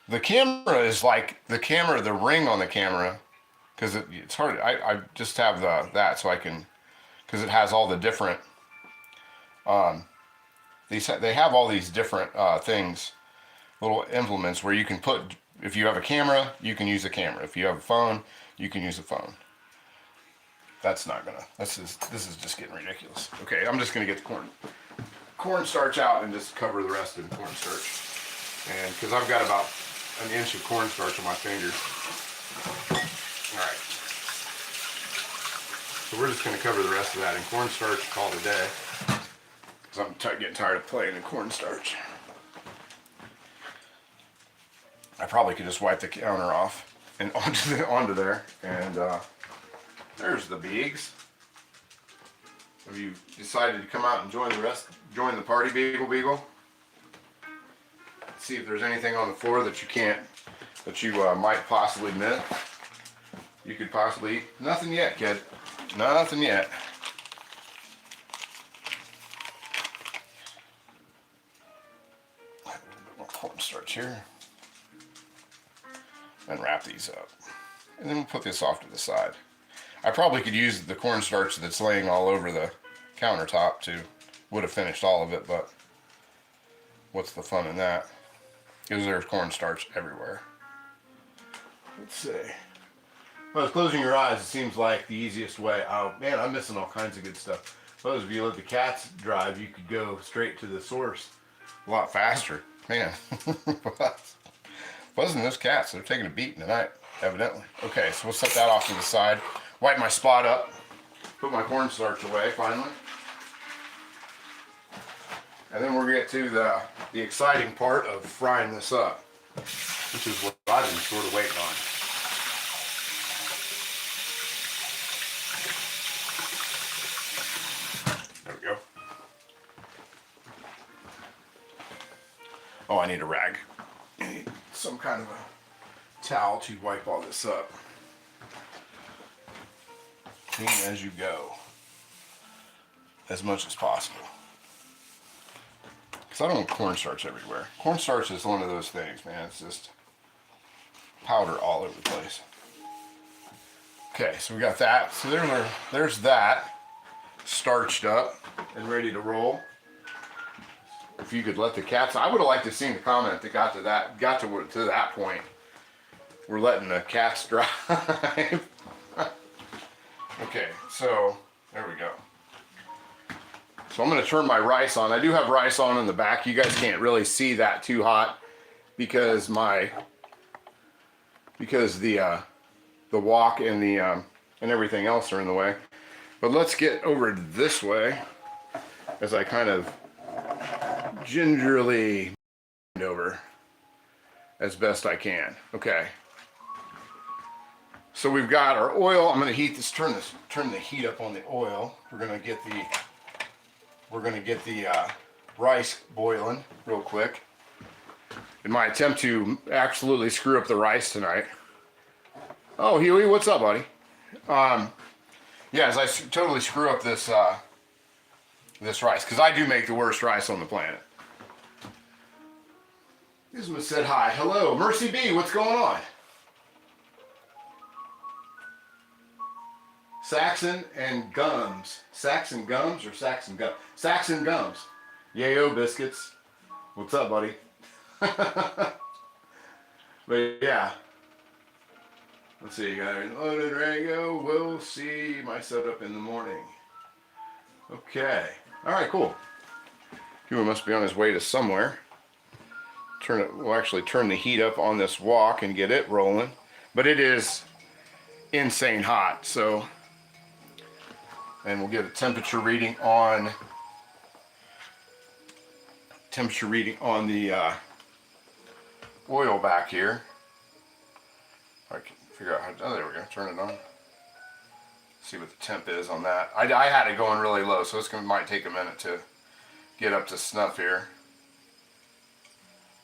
The camera is like the ring on the camera, because it's hard. I just have that so I can, because it has all the different. They have all these different things, little implements where you can put. If you have a camera, you can use a camera. If you have a phone, you can use a phone. That's not gonna. This is just getting ridiculous. Okay, I'm just gonna get the cornstarch out and just cover the rest of the cornstarch. And because I've got about an inch of cornstarch on my fingers. All right. So we're just gonna cover the rest of that in cornstarch. Call it a day. Because I'm getting tired of playing in cornstarch. I probably could just wipe the counter off and onto there, and there's the beags. Have you decided to come out and join the party, Beagle? See if there's anything on the floor that you might possibly miss. You could possibly eat. Nothing yet, kid. Nothing yet. A little bit more cornstarch here. And wrap these up. And then we'll put this off to the side. I probably could use the cornstarch that's laying all over the countertop too. Would have finished all of it, but what's the fun in that? Because there's cornstarch everywhere. Let's see. Well, closing your eyes, it seems like the easiest way. Oh man, I'm missing all kinds of good stuff. Suppose if you let the cats drive, you could go straight to the source a lot faster. Man. Wasn't those cats? They're taking a beating tonight, evidently. Okay, so we'll set that off to the side. Wipe my spot up. Put my cornstarch away, finally. And then we'll get to the exciting part of frying this up, which is what I've been sort of waiting on. There we go. Oh, I need a rag. I need some kind of a towel to wipe all this up. Clean as you go. As much as possible. Because I don't want cornstarch everywhere. Cornstarch is one of those things, man. It's just powder all over the place. Okay, so we got that. So there's that starched up and ready to roll. If you could let the cats, I would have liked to see the comment that got to that point. We're letting the cats drive. Okay, so there we go. So I'm going to turn my rice on. I do have rice on in the back. You guys can't really see that too hot because the wok and the and everything else are in the way. But let's get over this way as I kind of gingerly over as best I can. Okay. So we've got our oil. I'm going to heat this. Turn the heat up on the oil. We're going to get the rice boiling real quick. In my attempt to absolutely screw up the rice tonight. Oh, Huey, what's up, buddy? Yeah, as I totally screw up this this rice, because I do make the worst rice on the planet. Isma said hi. Hello, Mercy B. What's going on? Saxon and Gums. Saxon Gums or Saxon Gums? Saxon Gums. Yayo biscuits. What's up, buddy? But yeah. Let's see, guys. Loaded, ready to go. We'll see my setup in the morning. Okay. All right, cool. He must be on his way to somewhere. We'll actually turn the heat up on this wok and get it rolling. But it is insane hot, so. And we'll get a temperature reading on the oil back here. I can figure out how. Oh, there we go. Turn it on. See what the temp is on that. I had it going really low, so might take a minute to get up to snuff here.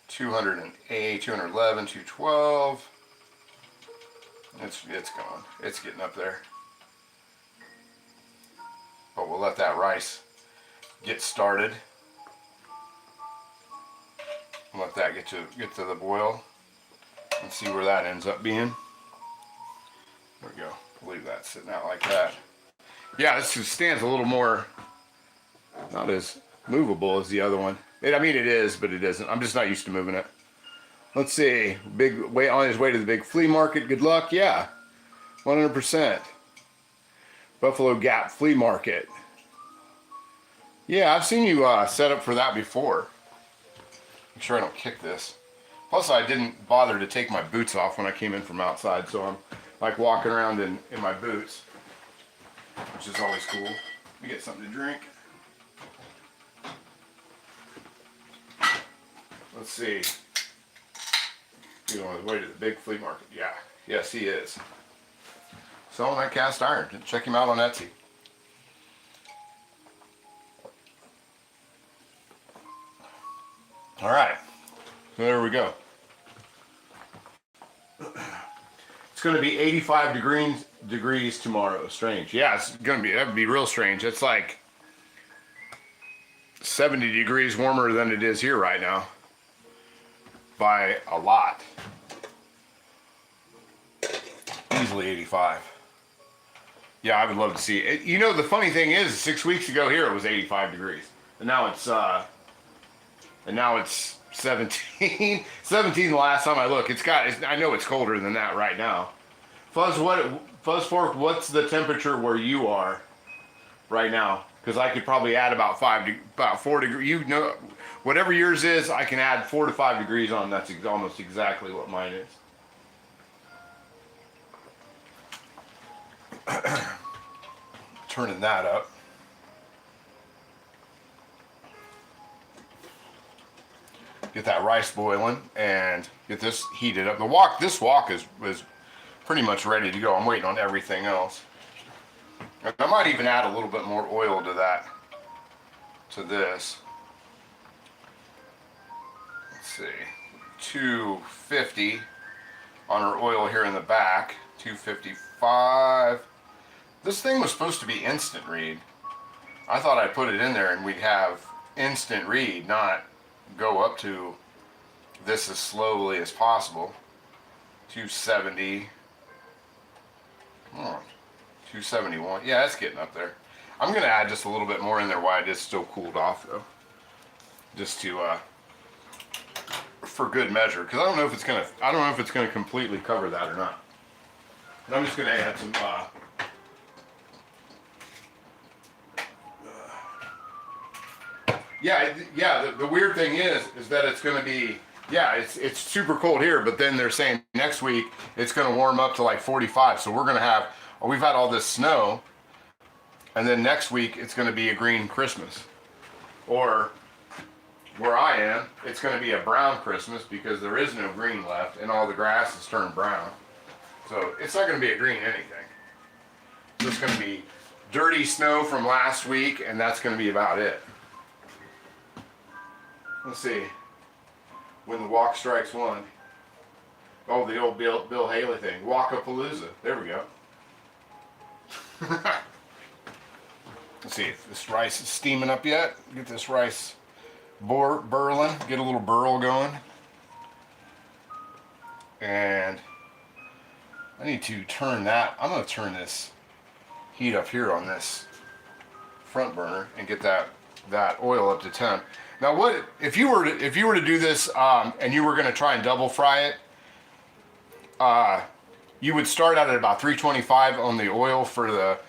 208, 211, 212. It's going. It's getting up there. But we'll let that rice get started. Let that get to the boil and see where that ends up being. There we go. Leave that sitting out like that. Yeah, this stands a little more, not as movable as the other one. I mean, it is, but it isn't. I'm just not used to moving it. Let's see. On his way to the big flea market. Good luck. Yeah, 100%. Buffalo Gap Flea Market. Yeah, I've seen you set up for that before. Make sure I don't kick this. Plus, I didn't bother to take my boots off when I came in from outside, so I'm like walking around in my boots, which is always cool. Let me get something to drink. Let's see. He's on his way to the big flea market. Yeah. Yes, he is. Selling that cast iron. Check him out on Etsy. All right. So there we go. It's going to be 85 degrees tomorrow. Strange. Yeah, that'd be real strange. It's like 70 degrees warmer than it is here right now. By a lot. Easily 85. Yeah, I would love to see it. You know, the funny thing is, 6 weeks ago here it was 85 degrees. And now it's 17. 17 the last time I look. I know it's colder than that right now. Fuzz Fork, what's the temperature where you are right now? Because I could probably add about 4 degrees. You know, whatever yours is, I can add 4 to 5 degrees on. That's almost exactly what mine is. Turning that up. Get that rice boiling and get this heated up. This wok is pretty much ready to go. I'm waiting on everything else. I might even add a little bit more oil to this. Let's see, 250 on our oil here in the back. 255. This thing was supposed to be instant read. I thought I'd put it in there and we'd have instant read, not go up to this as slowly as possible. 270. Come on. 271. Yeah, it's getting up there. I'm gonna add just a little bit more in there while it is still cooled off though. Just to for good measure. Because I don't know if it's gonna completely cover that or not. And I'm just gonna add some yeah, the weird thing is that it's going to be, yeah, it's super cold here, but then they're saying next week it's going to warm up to like 45. So we've had all this snow, and then next week it's going to be a green Christmas. Or where I am, it's going to be a brown Christmas because there is no green left and all the grass has turned brown. So it's not going to be a green anything. It's just going to be dirty snow from last week, and that's going to be about it. Let's see. When the wok strikes one. Oh, the old Bill Haley thing. Walkapalooza. There we go. Let's see if this rice is steaming up yet. Get this rice burling. Get a little burl going. And I need to turn that. I'm going to turn this heat up here on this front burner and get that that oil up to temp. Now, what if you were to do this and you were going to try and double fry it? You would start out at about 325 on the oil for the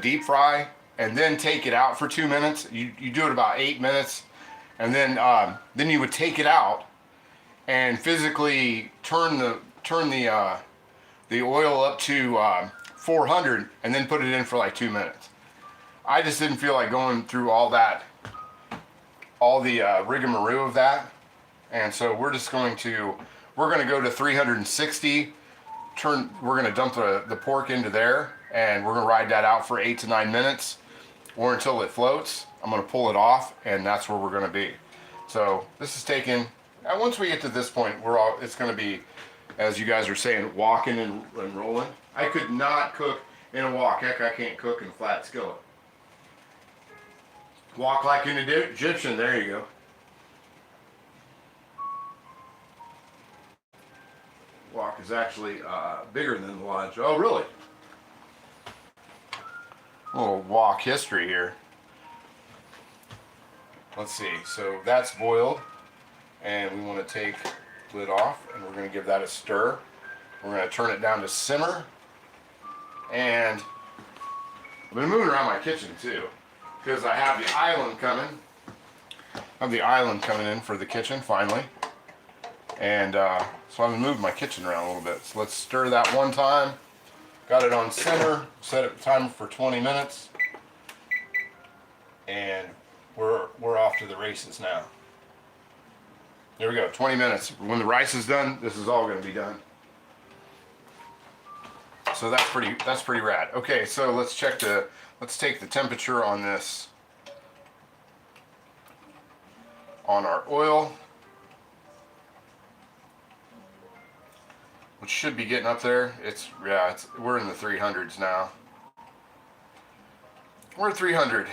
deep fry, and then take it out for 2 minutes. You do it about 8 minutes, and then you would take it out and physically turn the oil up to 400, and then put it in for like 2 minutes. I just didn't feel like going through all the rigmarole of that, and so we're going to go to 360. We're going to dump the pork into there, and we're going to ride that out for 8 to 9 minutes, or until it floats. I'm going to pull it off, and that's where we're going to be. So this is taking. Once we get to this point, it's going to be, as you guys are saying, walking and rolling. I could not cook in a wok. Heck, I can't cook in a flat skillet. Walk like an Egyptian. There you go. Wok is actually bigger than the lodge. Oh, really? A little wok history here. Let's see. So that's boiled, and we want to take the lid off, and we're going to give that a stir. We're going to turn it down to simmer, and I've been moving around my kitchen too, because I have the island coming. I have the island coming in for the kitchen finally, and so I've been moving my kitchen around a little bit. So let's stir that one time. Got it on simmer. Set it timer for 20 minutes, and we're off to the races now. There we go. 20 minutes. When the rice is done, this is all going to be done. So that's pretty rad. Okay, so let's take the temperature on this, on our oil, which should be getting up there. We're in the 300s now. We're at 300.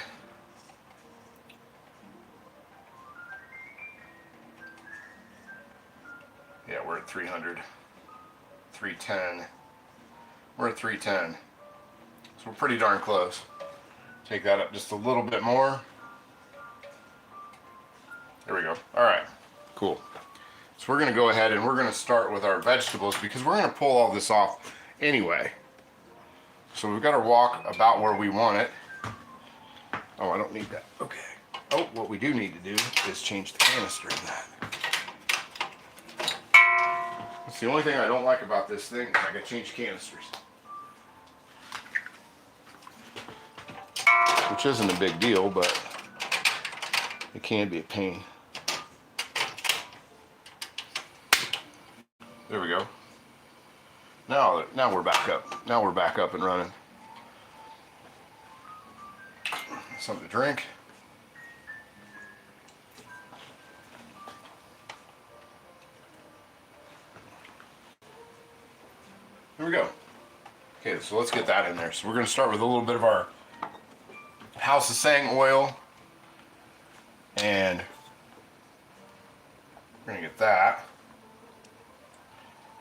Yeah, we're at 300. 310. We're at 310. So we're pretty darn close. Take that up just a little bit more. There we go. All right, cool. So we're going to go ahead and we're going to start with our vegetables, because we're going to pull all this off anyway. So we've got our wok about where we want it. Oh, I don't need that. Okay. Oh, what we do need to do is change the canister in that. That's the only thing I don't like about this thing, is I gotta change canisters. Which isn't a big deal, but it can be a pain. There we go. Now we're back up. Now we're back up and running. Something to drink. There we go. Okay, so let's get that in there. So we're going to start with a little bit of our House of Sang oil, and we're going to get that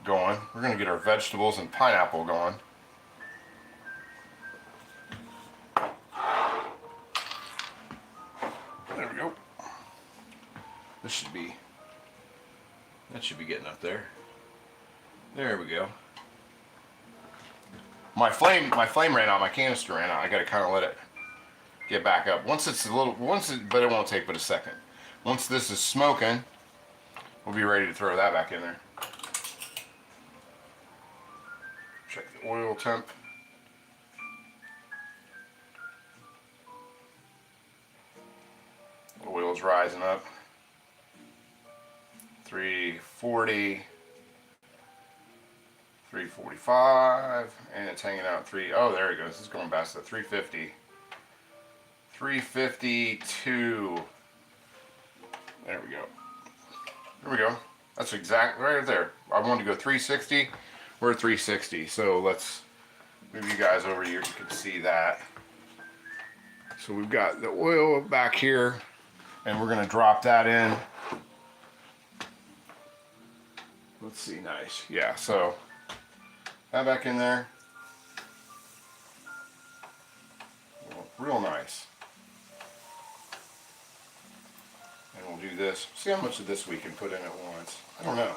going. We're going to get our vegetables and pineapple going. There we go. That should be getting up there. There we go. My flame ran out. My canister ran out. I got to kind of let it get back up. But it won't take but a second. Once this is smoking, we'll be ready to throw that back in there. Check the oil temp. The oil's rising up. 340. 345, and it's hanging out oh, there it goes. It's going past the 350. 352. There we go. There we go. That's exactly right there. I wanted to go 360. We're at 360. So let's move you guys over here. You can see that. So we've got the oil back here, and we're going to drop that in. Let's see. Nice. Yeah, so that back in there. Real nice. do this. See how much of this we can put in at once. I don't know.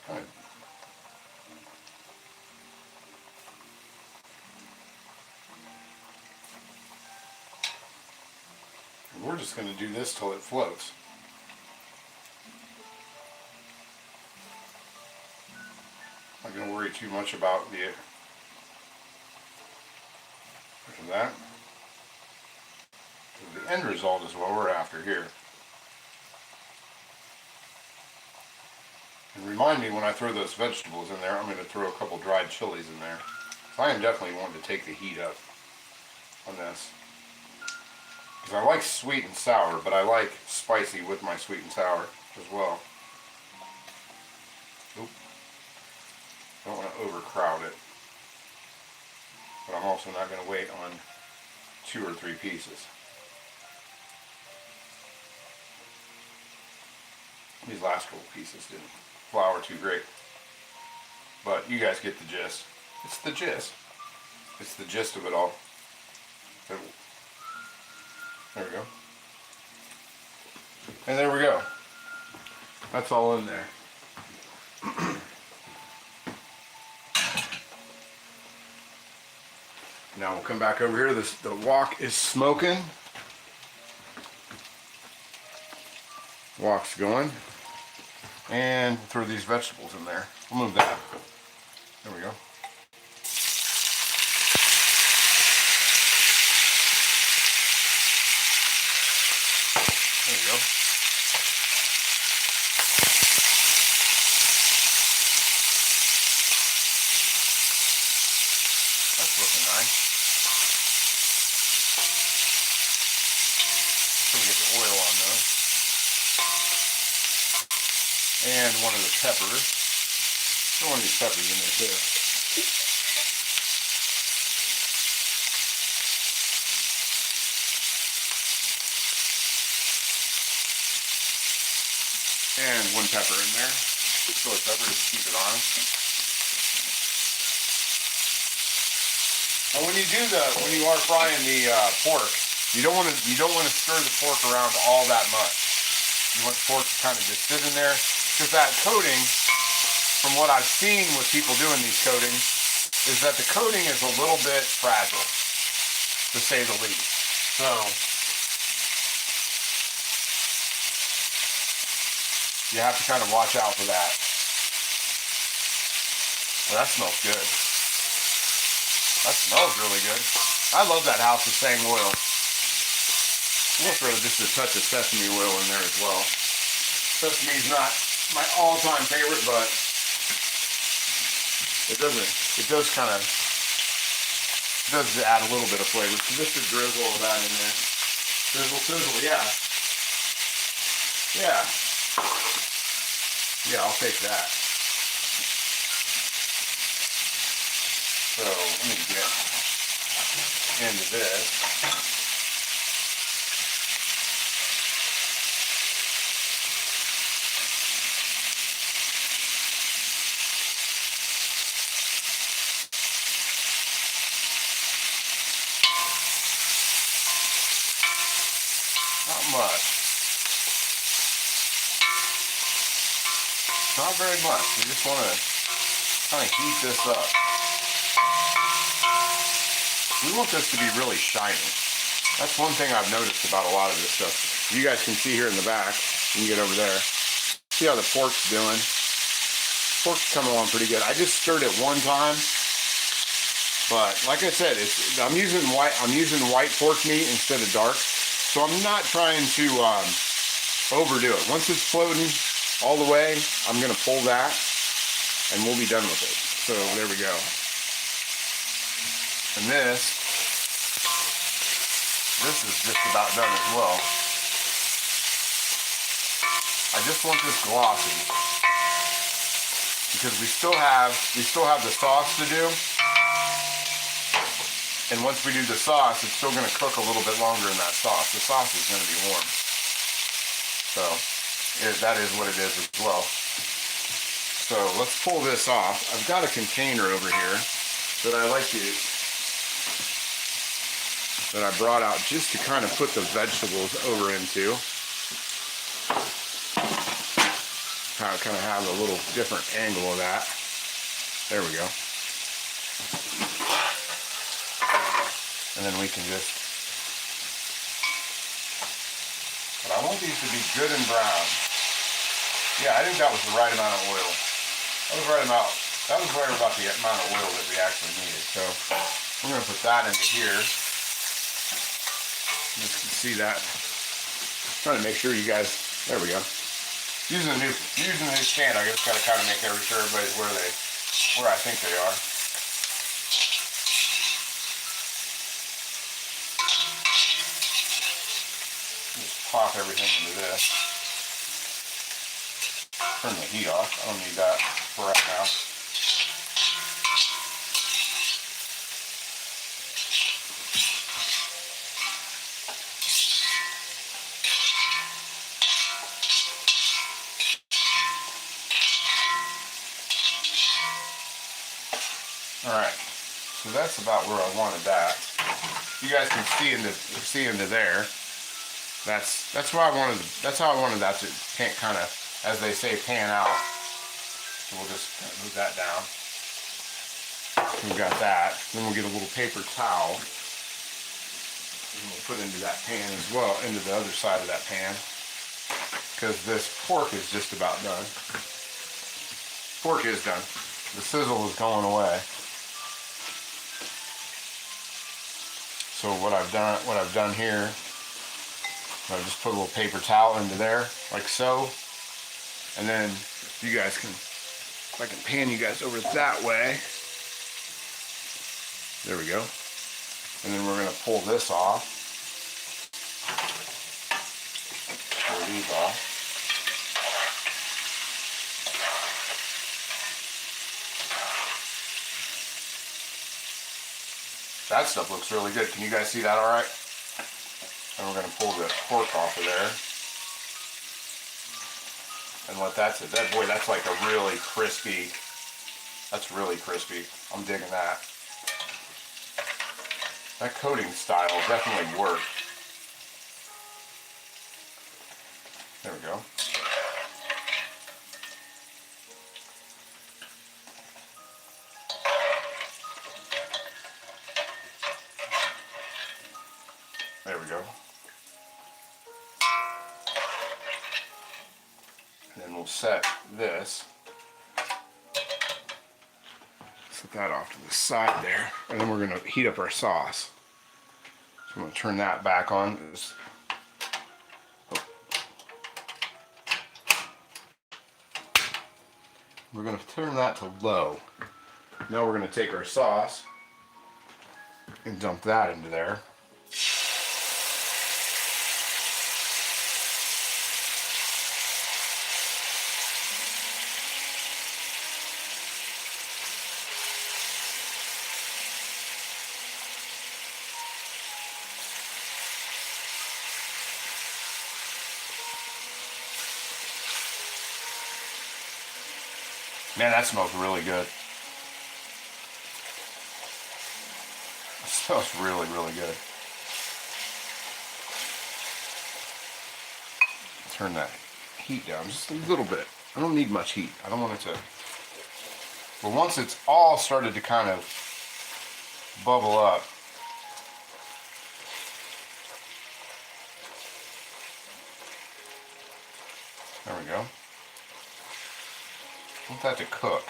Kind of. And we're just going to do this till it floats. I'm not going to worry too much about the. Look at that. The end result is what we're after here. And remind me when I throw those vegetables in there, I'm going to throw a couple dried chilies in there. So I am definitely wanting to take the heat up on this. Because I like sweet and sour, but I like spicy with my sweet and sour as well. Oop. Don't want to overcrowd it. But I'm also not going to wait on 2 or 3 pieces. These last couple pieces didn't flour too great. But you guys get the gist. It's the gist. It's the gist of it all. There we go. And there we go. That's all in there. Now we'll come back over here. The wok is smoking. Wok's going. And we'll throw these vegetables in there. We'll move that. There we go. There we go. That's looking nice. So we get the oil on those. And one of the peppers. Throw one of these peppers in there too. And 1 pepper in there. Chili pepper, just keep it on. And when you are frying the pork, you don't want to stir the pork around all that much. You want the pork to kind of just sit in there. Because that coating, from what I've seen with people doing these coatings, is that the coating is a little bit fragile, to say the least. So, you have to kind of watch out for that. Well, that smells good. That smells really good. I love that House of Sang oil. I'm going to throw just a touch of sesame oil in there as well. Sesame's not my all-time favorite, but it does kind of add a little bit of flavor. So just a drizzle of that in there. Drizzle, sizzle, yeah. Yeah. Yeah, I'll take that. So let me get into this. Not much. Not very much. You just want to kind of heat this up. We want this to be really shiny. That's one thing I've noticed about a lot of this stuff. You guys can see here in the back. You can get over there. See how the pork's doing. Pork's coming along pretty good. I just stirred it one time. But like I said, I'm using white pork meat instead of dark. So I'm not trying to overdo it. Once it's floating all the way, I'm going to pull that and we'll be done with it. So there we go. And this is just about done as well. I just want this glossy because we still have the sauce to do. And once we do the sauce, it's still going to cook a little bit longer in that sauce. The sauce is going to be warm. So that is what it is as well. So let's pull this off. I've got a container over here that I like to that I brought out just to kind of put the vegetables over into. Kind of have a little different angle of that. There we go. And then we can just, but I want these to be good and brown. Yeah, I think that was the right amount of oil. That was right about the amount of oil that we actually needed. So we're going to put that into here. You can see that. Trying to make sure you guys, there we go. Using the new stand, I just got to kind of make sure everybody's where I think they are. Just pop everything into this. Turn the heat off. I don't need that for right now. Alright, so that's about where I wanted that. You guys can see into there. That's why I wanted. That's how I wanted that to kind of, as they say, pan out. So we'll just move that down. We've got that. Then we'll get a little paper towel and we'll put into that pan as well, into the other side of that pan, because this pork is just about done. Pork is done. The sizzle is going away. So what I've done here, I've just put a little paper towel into there, like so. And then you guys can, if I can pan you guys over that way. There we go. And then we're gonna pull this off. Pull these off. That stuff looks really good. Can you guys see that all right? And we're gonna pull the pork off of there. And let that sit. Boy, that's like a really crispy, that's really crispy. I'm digging that. That coating style definitely worked. There we go. There we go. And then we'll set this. Set that off to the side there. And then we're going to heat up our sauce. So I'm going to turn that back on. We're going to turn that to low. Now we're going to take our sauce and dump that into there. Man, that smells really good. It smells really, really good. Turn that heat down just a little bit. I don't need much heat. I don't want it to... But once it's all started to kind of bubble up, there we go. I want that to cook.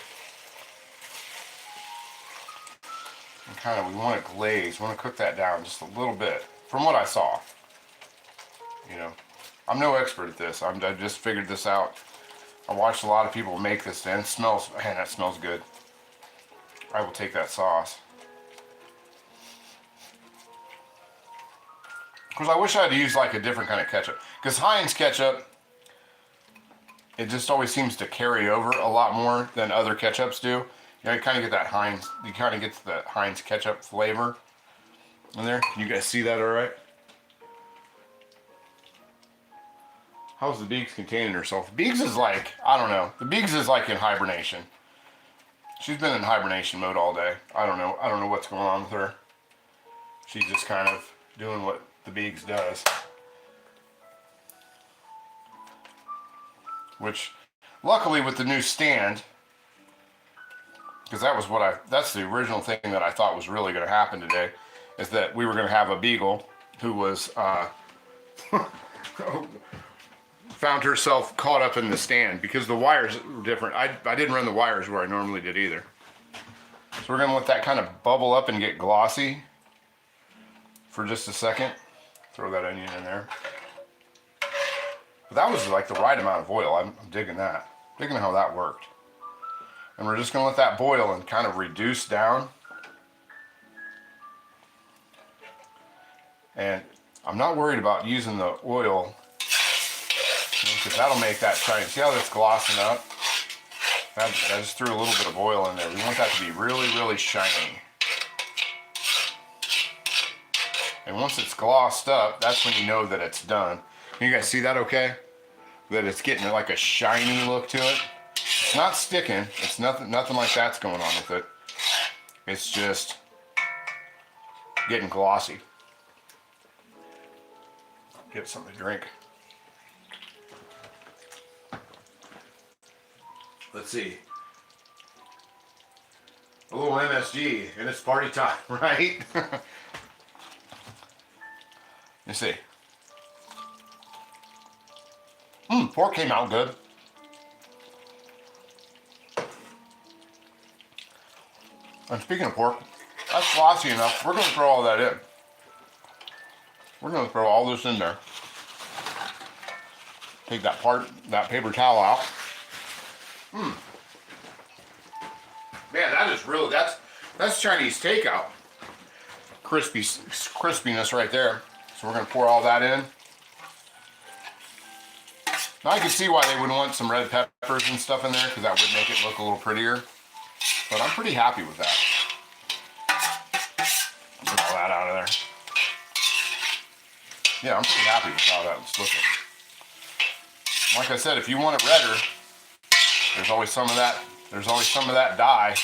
And kind of, we want it glazed. We want to cook that down just a little bit, from what I saw. You know, I'm no expert at this. I just figured this out. I watched a lot of people make this, and it smells, man, that smells good. I will take that sauce. Of course, I wish I had used like a different kind of ketchup, because Heinz ketchup, it just always seems to carry over a lot more than other ketchups do. You know, you kind of get that Heinz, you kind of get the Heinz ketchup flavor in there. Can you guys see that all right? How's the Beegs containing herself? Beegs is like, I don't know. The Beegs is like in hibernation. She's been in hibernation mode all day. I don't know what's going on with her. She's just kind of doing what the Biegs does. Which, luckily with the new stand, because that's the original thing that I thought was really going to happen today, is that we were going to have a beagle who was, found herself caught up in the stand because the wires were different. I didn't run the wires where I normally did either. So we're going to let that kind of bubble up and get glossy for just a second. Throw that onion in there. But that was like the right amount of oil. I'm digging that. Digging how that worked. And we're just going to let that boil and kind of reduce down. And I'm not worried about using the oil because that'll make that shiny. See how that's glossing up? I just threw a little bit of oil in there. We want that to be really, really shiny. And once it's glossed up, that's when you know that it's done. Can you guys see that okay? That it's getting like a shiny look to it. It's not sticking. It's nothing like that's going on with it. It's just getting glossy. Get something to drink. Let's see. A little MSG and it's party time, right? Let's see. Pork came out good. And speaking of pork, that's glossy enough. We're going to throw all that in. We're going to throw all this in there. Take that paper towel out. Man, that is really, that's Chinese takeout. Crispiness right there. So we're going to pour all that in. Now I can see why they would want some red peppers and stuff in there, because that would make it look a little prettier. But I'm pretty happy with that. Get all that out of there. Yeah, I'm pretty happy with how that's looking. Like I said, if you want it redder, there's always some of that dye.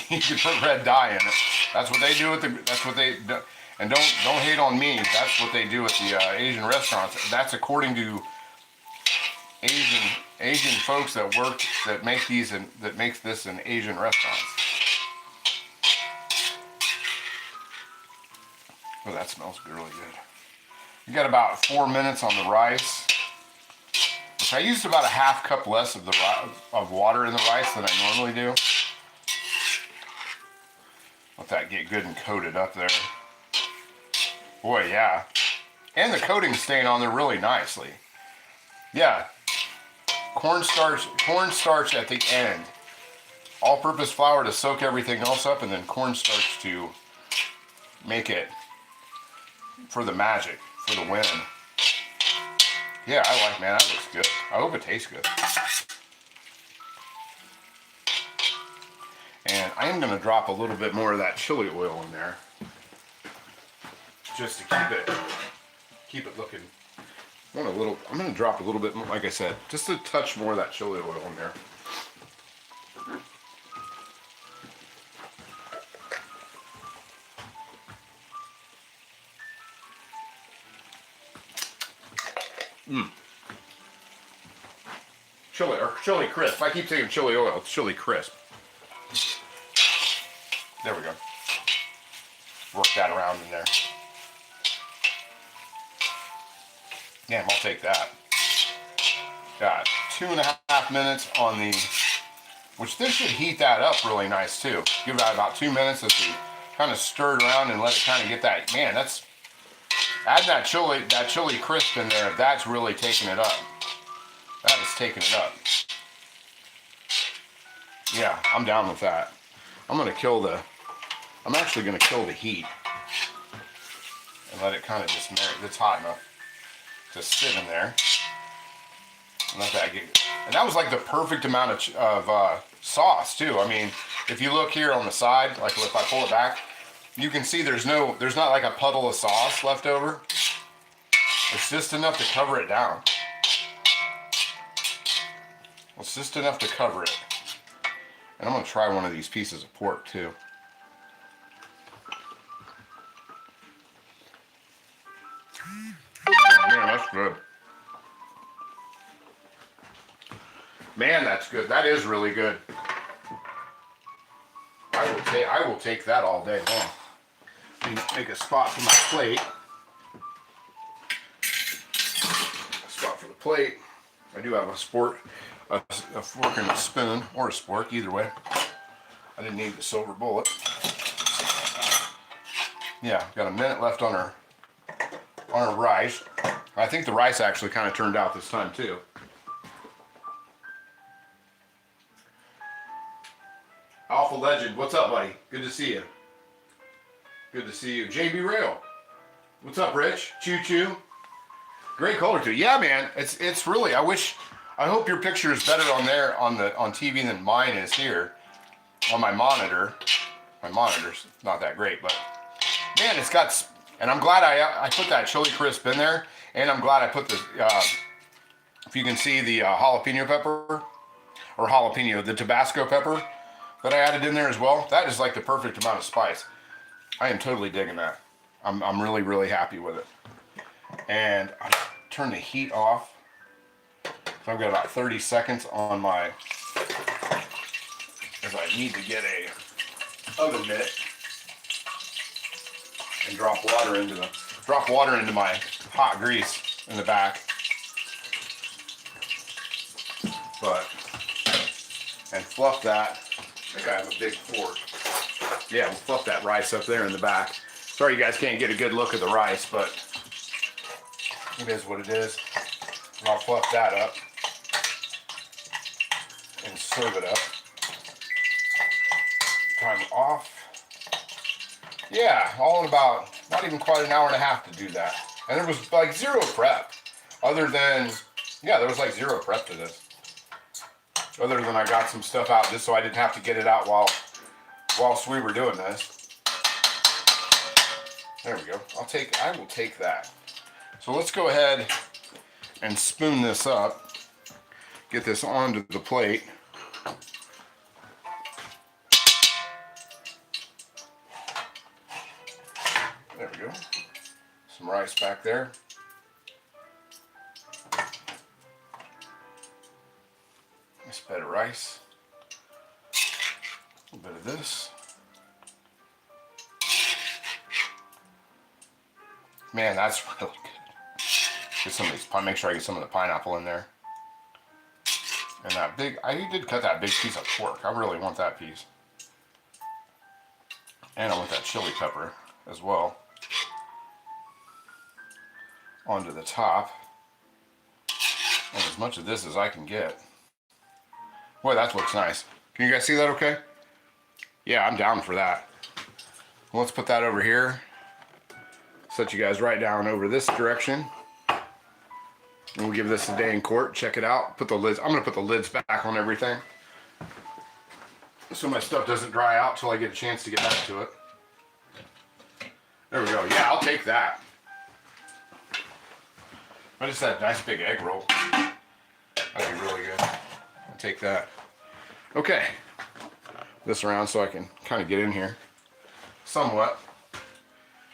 You can put red dye in it. That's what they do with and don't hate on me. That's what they do at the Asian restaurants. That's according to Asian folks that make this in Asian restaurants. Oh, that smells really good. You got about 4 minutes on the rice. Which I used about a half cup less of water in the rice than I normally do. Let that get good and coated up there. Boy, yeah. And the coating's staying on there really nicely. Yeah. Cornstarch at the end. All-purpose flour to soak everything else up, and then cornstarch to make it for the magic, for the win. Yeah, man, that looks good. I hope it tastes good. And I am going to drop a little bit more of that chili oil in there. Just to keep it looking. I'm going to drop a little bit more, like I said, just a touch more of that chili oil in there. Chili crisp. I keep saying chili oil. It's chili crisp. There we go. Work that around in there. Damn, I'll take that. Got 2.5 minutes on the, which this should heat that up really nice too. Give that about 2 minutes as we kind of stir it around and let it kind of get that, man, that's, add that chili crisp in there, that's really taking it up. That is taking it up. Yeah, I'm down with that. I'm actually gonna kill the heat and let it kind of just marinate. It's hot enough to sit in there. And let that get, and that was like the perfect amount of sauce too. I mean, if you look here on the side, like if I pull it back, you can see there's not like a puddle of sauce left over. It's just enough to cover it down. It's just enough to cover it. And I'm going to try one of these pieces of pork too. Oh, man, that's good. Man, that's good. That is really good. I will take that all day long. Let me make a spot for my plate. A spot for the plate. I do have a fork and a spoon, or a spork, either way. I didn't need the silver bullet. Yeah, got a minute left on our rice. I think the rice actually kind of turned out this time too. Alpha Legend, what's up, buddy? Good to see you. Good to see you. JB Rail, what's up, Rich? Choo Choo. Great color too. Yeah, man. It's really. I hope your picture is better on there on TV than mine is here on my monitor. My monitor's not that great, but man, it's got. And I'm glad I put that chili crisp in there, and I'm glad I put the. If you can see the jalapeno pepper, or jalapeno, the Tabasco pepper that I added in there as well. That is like the perfect amount of spice. I am totally digging that. I'm really, really happy with it. And I turn the heat off. So I've got about 30 seconds on my, because I need to get a oven mitt and drop water into my hot grease in the back. And fluff that. I think I have a big fork. Yeah, we'll fluff that rice up there in the back. Sorry you guys can't get a good look at the rice, but it is what it is. And I'll fluff that up and serve it up. Time off. Yeah, all in about, not even quite an hour and a half to do that. And there was like zero prep. Other than, yeah, there was like zero prep to this. Other than I got some stuff out just so I didn't have to get it out whilst we were doing this. There we go. I will take that. So let's go ahead and spoon this up. Get this onto the plate. There we go. Some rice back there. Nice bed of rice. A little bit of this. Man, that's really good. Get some of these, make sure I get some of the pineapple in there. And that big, I did cut that big piece of pork. I really want that piece. And I want that chili pepper as well. Onto the top. And as much of this as I can get. Boy, that looks nice. Can you guys see that okay? Yeah, I'm down for that. Well, let's put that over here. Set you guys right down over this direction. And we'll give this a day in court. Check it out. Put the lids. I'm going to put the lids back on everything. So my stuff doesn't dry out till I get a chance to get back to it. There we go. Yeah, I'll take that. I just had a nice big egg roll. That'd be really good. I'll take that. Okay. This around so I can kind of get in here somewhat.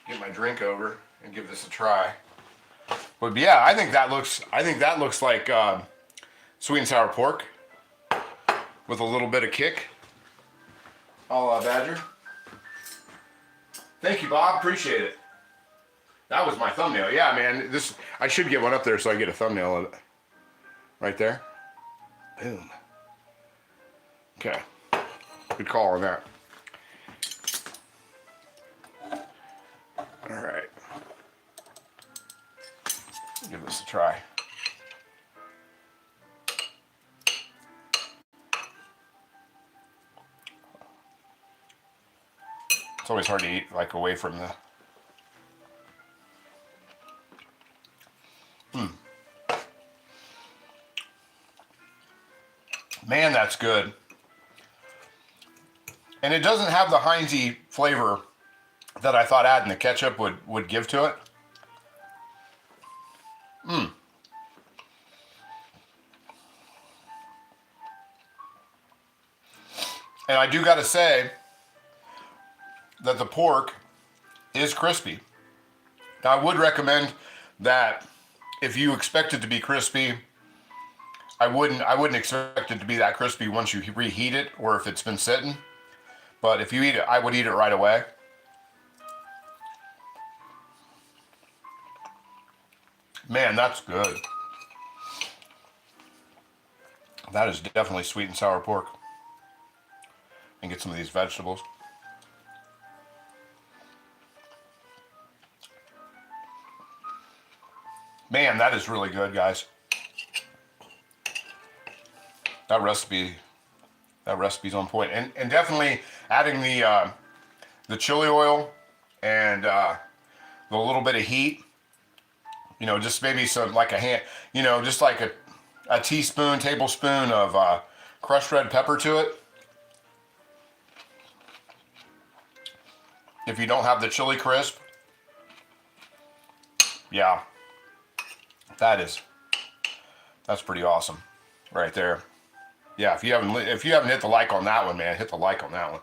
Get my drink over and give this a try. But yeah, I think that looks like sweet and sour pork with a little bit of kick. A la Badger. Thank you, Bob. Appreciate it. That was my thumbnail. Yeah, man. I should get one up there so I get a thumbnail of it. Right there. Boom. Okay. Good call on that. All right. Give this a try. It's always hard to eat like away from the. Man, that's good. And it doesn't have the Heinz-y flavor that I thought adding the ketchup would give to it. And I do got to say that the pork is crispy. Now, I would recommend that if you expect it to be crispy, I wouldn't expect it to be that crispy once you reheat it or if it's been sitting. But if you eat it, I would eat it right away. Man, that's good. That is definitely sweet and sour pork. And get some of these vegetables. Man, that is really good, guys. That recipe's on point. And definitely adding the chili oil and the little bit of heat. You know, just maybe some like a hand, you know, just like a tablespoon of crushed red pepper to it. If you don't have the chili crisp, yeah, that's pretty awesome, right there. Yeah, if you haven't hit the like on that one, man, hit the like on that one.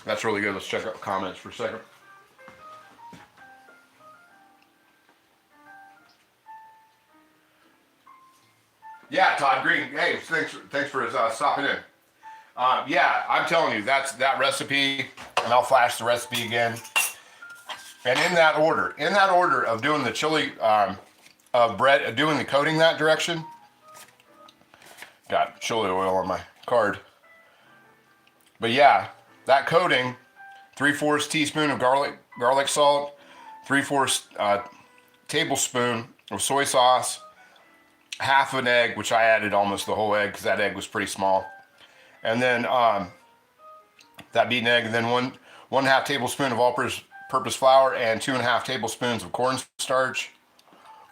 That's really good. Let's check out comments for a second. Yeah, Todd Green. Hey, thanks for stopping in. Yeah, I'm telling you, that's that recipe, and I'll flash the recipe again. And in that order of doing the chili of bread, doing the coating that direction. Got chili oil on my card. But yeah, that coating, 3/4 teaspoon of garlic salt, 3/4 tablespoon of soy sauce, half an egg, which I added almost the whole egg because that egg was pretty small. And then that beaten egg, and then one half tablespoon of all-purpose flour and 2.5 tablespoons of cornstarch,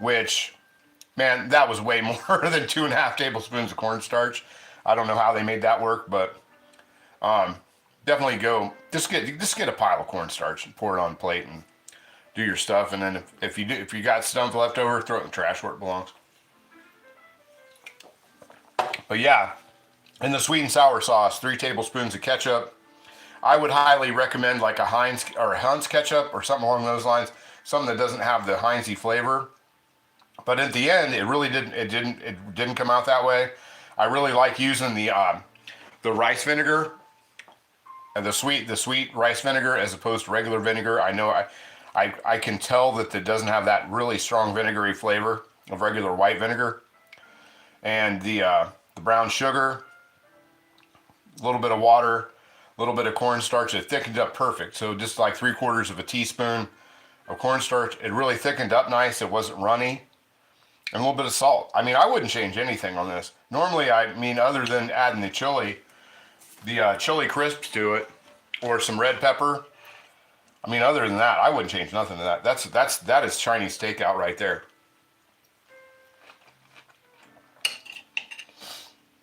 which, man, that was way more than 2.5 tablespoons of cornstarch. I don't know how they made that work, but definitely just get a pile of cornstarch and pour it on a plate and do your stuff. And then if you got stuff left over, throw it in the trash where it belongs. But yeah, in the sweet and sour sauce, 3 tablespoons of ketchup. I would highly recommend like a Heinz or a Hunt's ketchup or something along those lines, something that doesn't have the Heinz-y flavor. But at the end, it didn't come out that way. I really like using the rice vinegar and the sweet rice vinegar as opposed to regular vinegar. I know I can tell that it doesn't have that really strong vinegary flavor of regular white vinegar. And the brown sugar, a little bit of water, a little bit of cornstarch. It thickened up perfect. So just like 3/4 of a teaspoon of cornstarch. It really thickened up nice. It wasn't runny. And a little bit of salt. I mean, I wouldn't change anything on this. Normally, other than adding the chili crisps to it, or some red pepper. I mean, other than that, I wouldn't change nothing to that. That is Chinese takeout right there.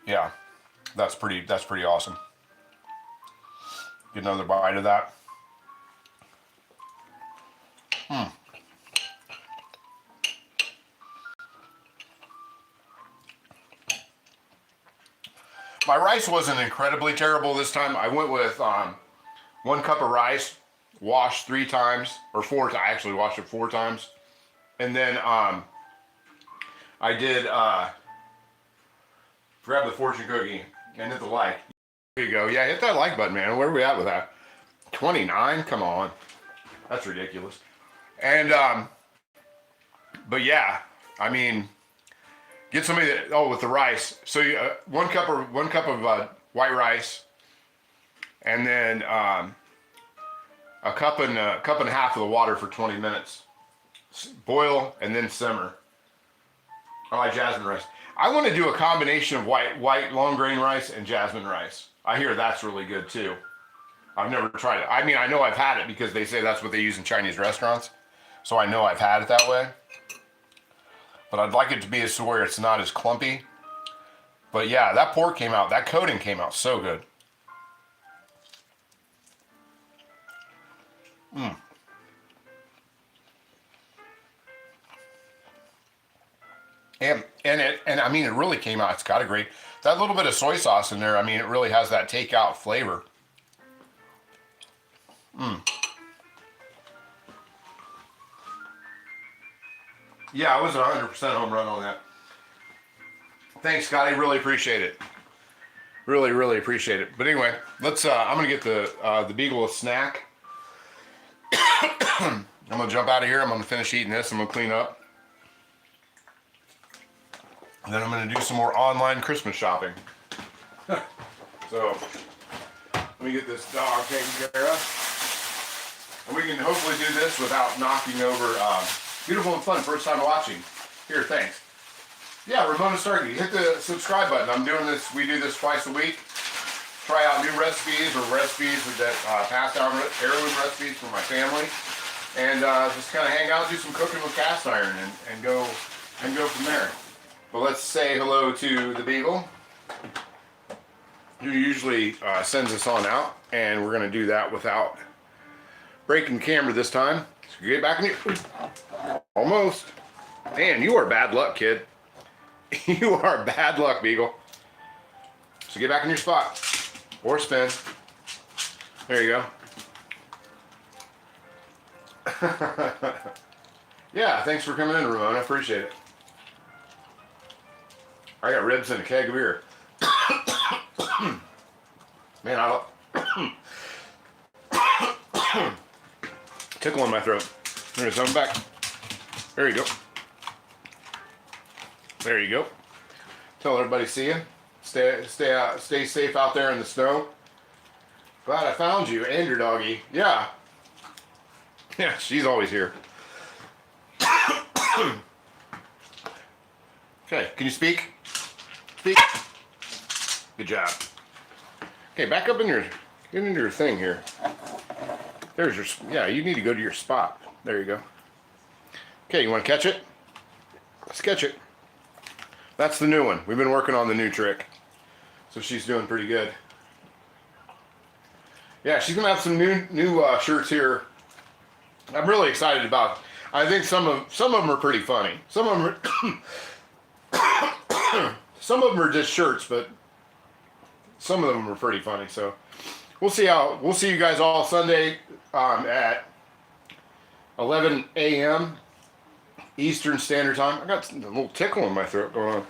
Yeah, that's pretty awesome. Get another bite of that. My rice wasn't incredibly terrible this time. I went with 1 cup of rice, washed 3 times, or 4. I actually washed it 4 times, and then I did grab the fortune cookie and hit the like. There you go. Yeah, hit that like button, man. Where are we at with that? 29? Come on, that's ridiculous. And but yeah, I mean, get somebody that, with the rice. So you, 1 cup of white rice, and then a cup and a half of the water for 20 minutes. Boil and then simmer. I like jasmine rice. I want to do a combination of white long grain rice and jasmine rice. I hear that's really good too. I've never tried it. I mean, I know I've had it because they say that's what they use in Chinese restaurants. So I know I've had it that way. But I'd like it to be so where it's not as clumpy. But yeah, that coating came out so good. And I mean, it really came out. It's got that little bit of soy sauce in there. I mean, it really has that takeout flavor. Yeah, I was 100% home run on that. Thanks, Scotty. Really appreciate it. Really, really appreciate it. But anyway, let's. I'm gonna get the Beagle a snack. I'm gonna jump out of here. I'm gonna finish eating this. I'm gonna clean up. And then I'm gonna do some more online Christmas shopping. So let me get this dog taken care of. And we can hopefully do this without knocking over Beautiful and Fun, first time watching. Here, thanks. Yeah, Ramona Starkey, hit the subscribe button. I'm doing this, we do this twice a week. Try out new recipes or recipes that passed down heirloom recipes for my family. And just kind of hang out, do some cooking with cast iron and go from there. But let's say hello to the Beagle, who usually sends us on out. And we're gonna do that without breaking the camera this time. So get back in your, almost. Man, you are bad luck, kid. You are bad luck, Beagle. So get back in your spot. Or spin. There you go. Yeah, thanks for coming in, Ramon. I appreciate it. I got ribs and a keg of beer. Man, I tickle in my throat. There's something back. There you go. There you go. Tell everybody see you. Stay safe out there in the snow. Glad I found you and your doggy. Yeah. Yeah, she's always here. Okay, can you speak? Speak. Good job. Okay, back up in your, get into your thing here. There's your, yeah, you need to go to your spot. There you go. Okay, you want to catch it? Let's catch it. That's the new one. We've been working on the new trick. So she's doing pretty good. Yeah, she's gonna have some new shirts here. I'm really excited about. I think some of them are pretty funny. Some of them are some of them are just shirts, but some of them are pretty funny. So we'll see you guys all Sunday at 11 a.m. Eastern Standard Time. I got a little tickle in my throat going on.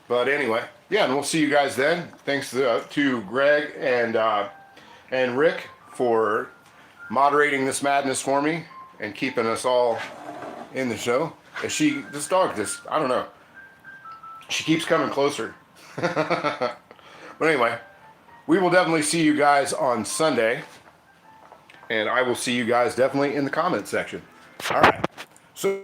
But anyway, yeah, and we'll see you guys then. Thanks to Greg and Rick for moderating this madness for me and keeping us all in the show. This dog, I don't know. She keeps coming closer. But anyway, we will definitely see you guys on Sunday. And I will see you guys definitely in the comment section. All right. So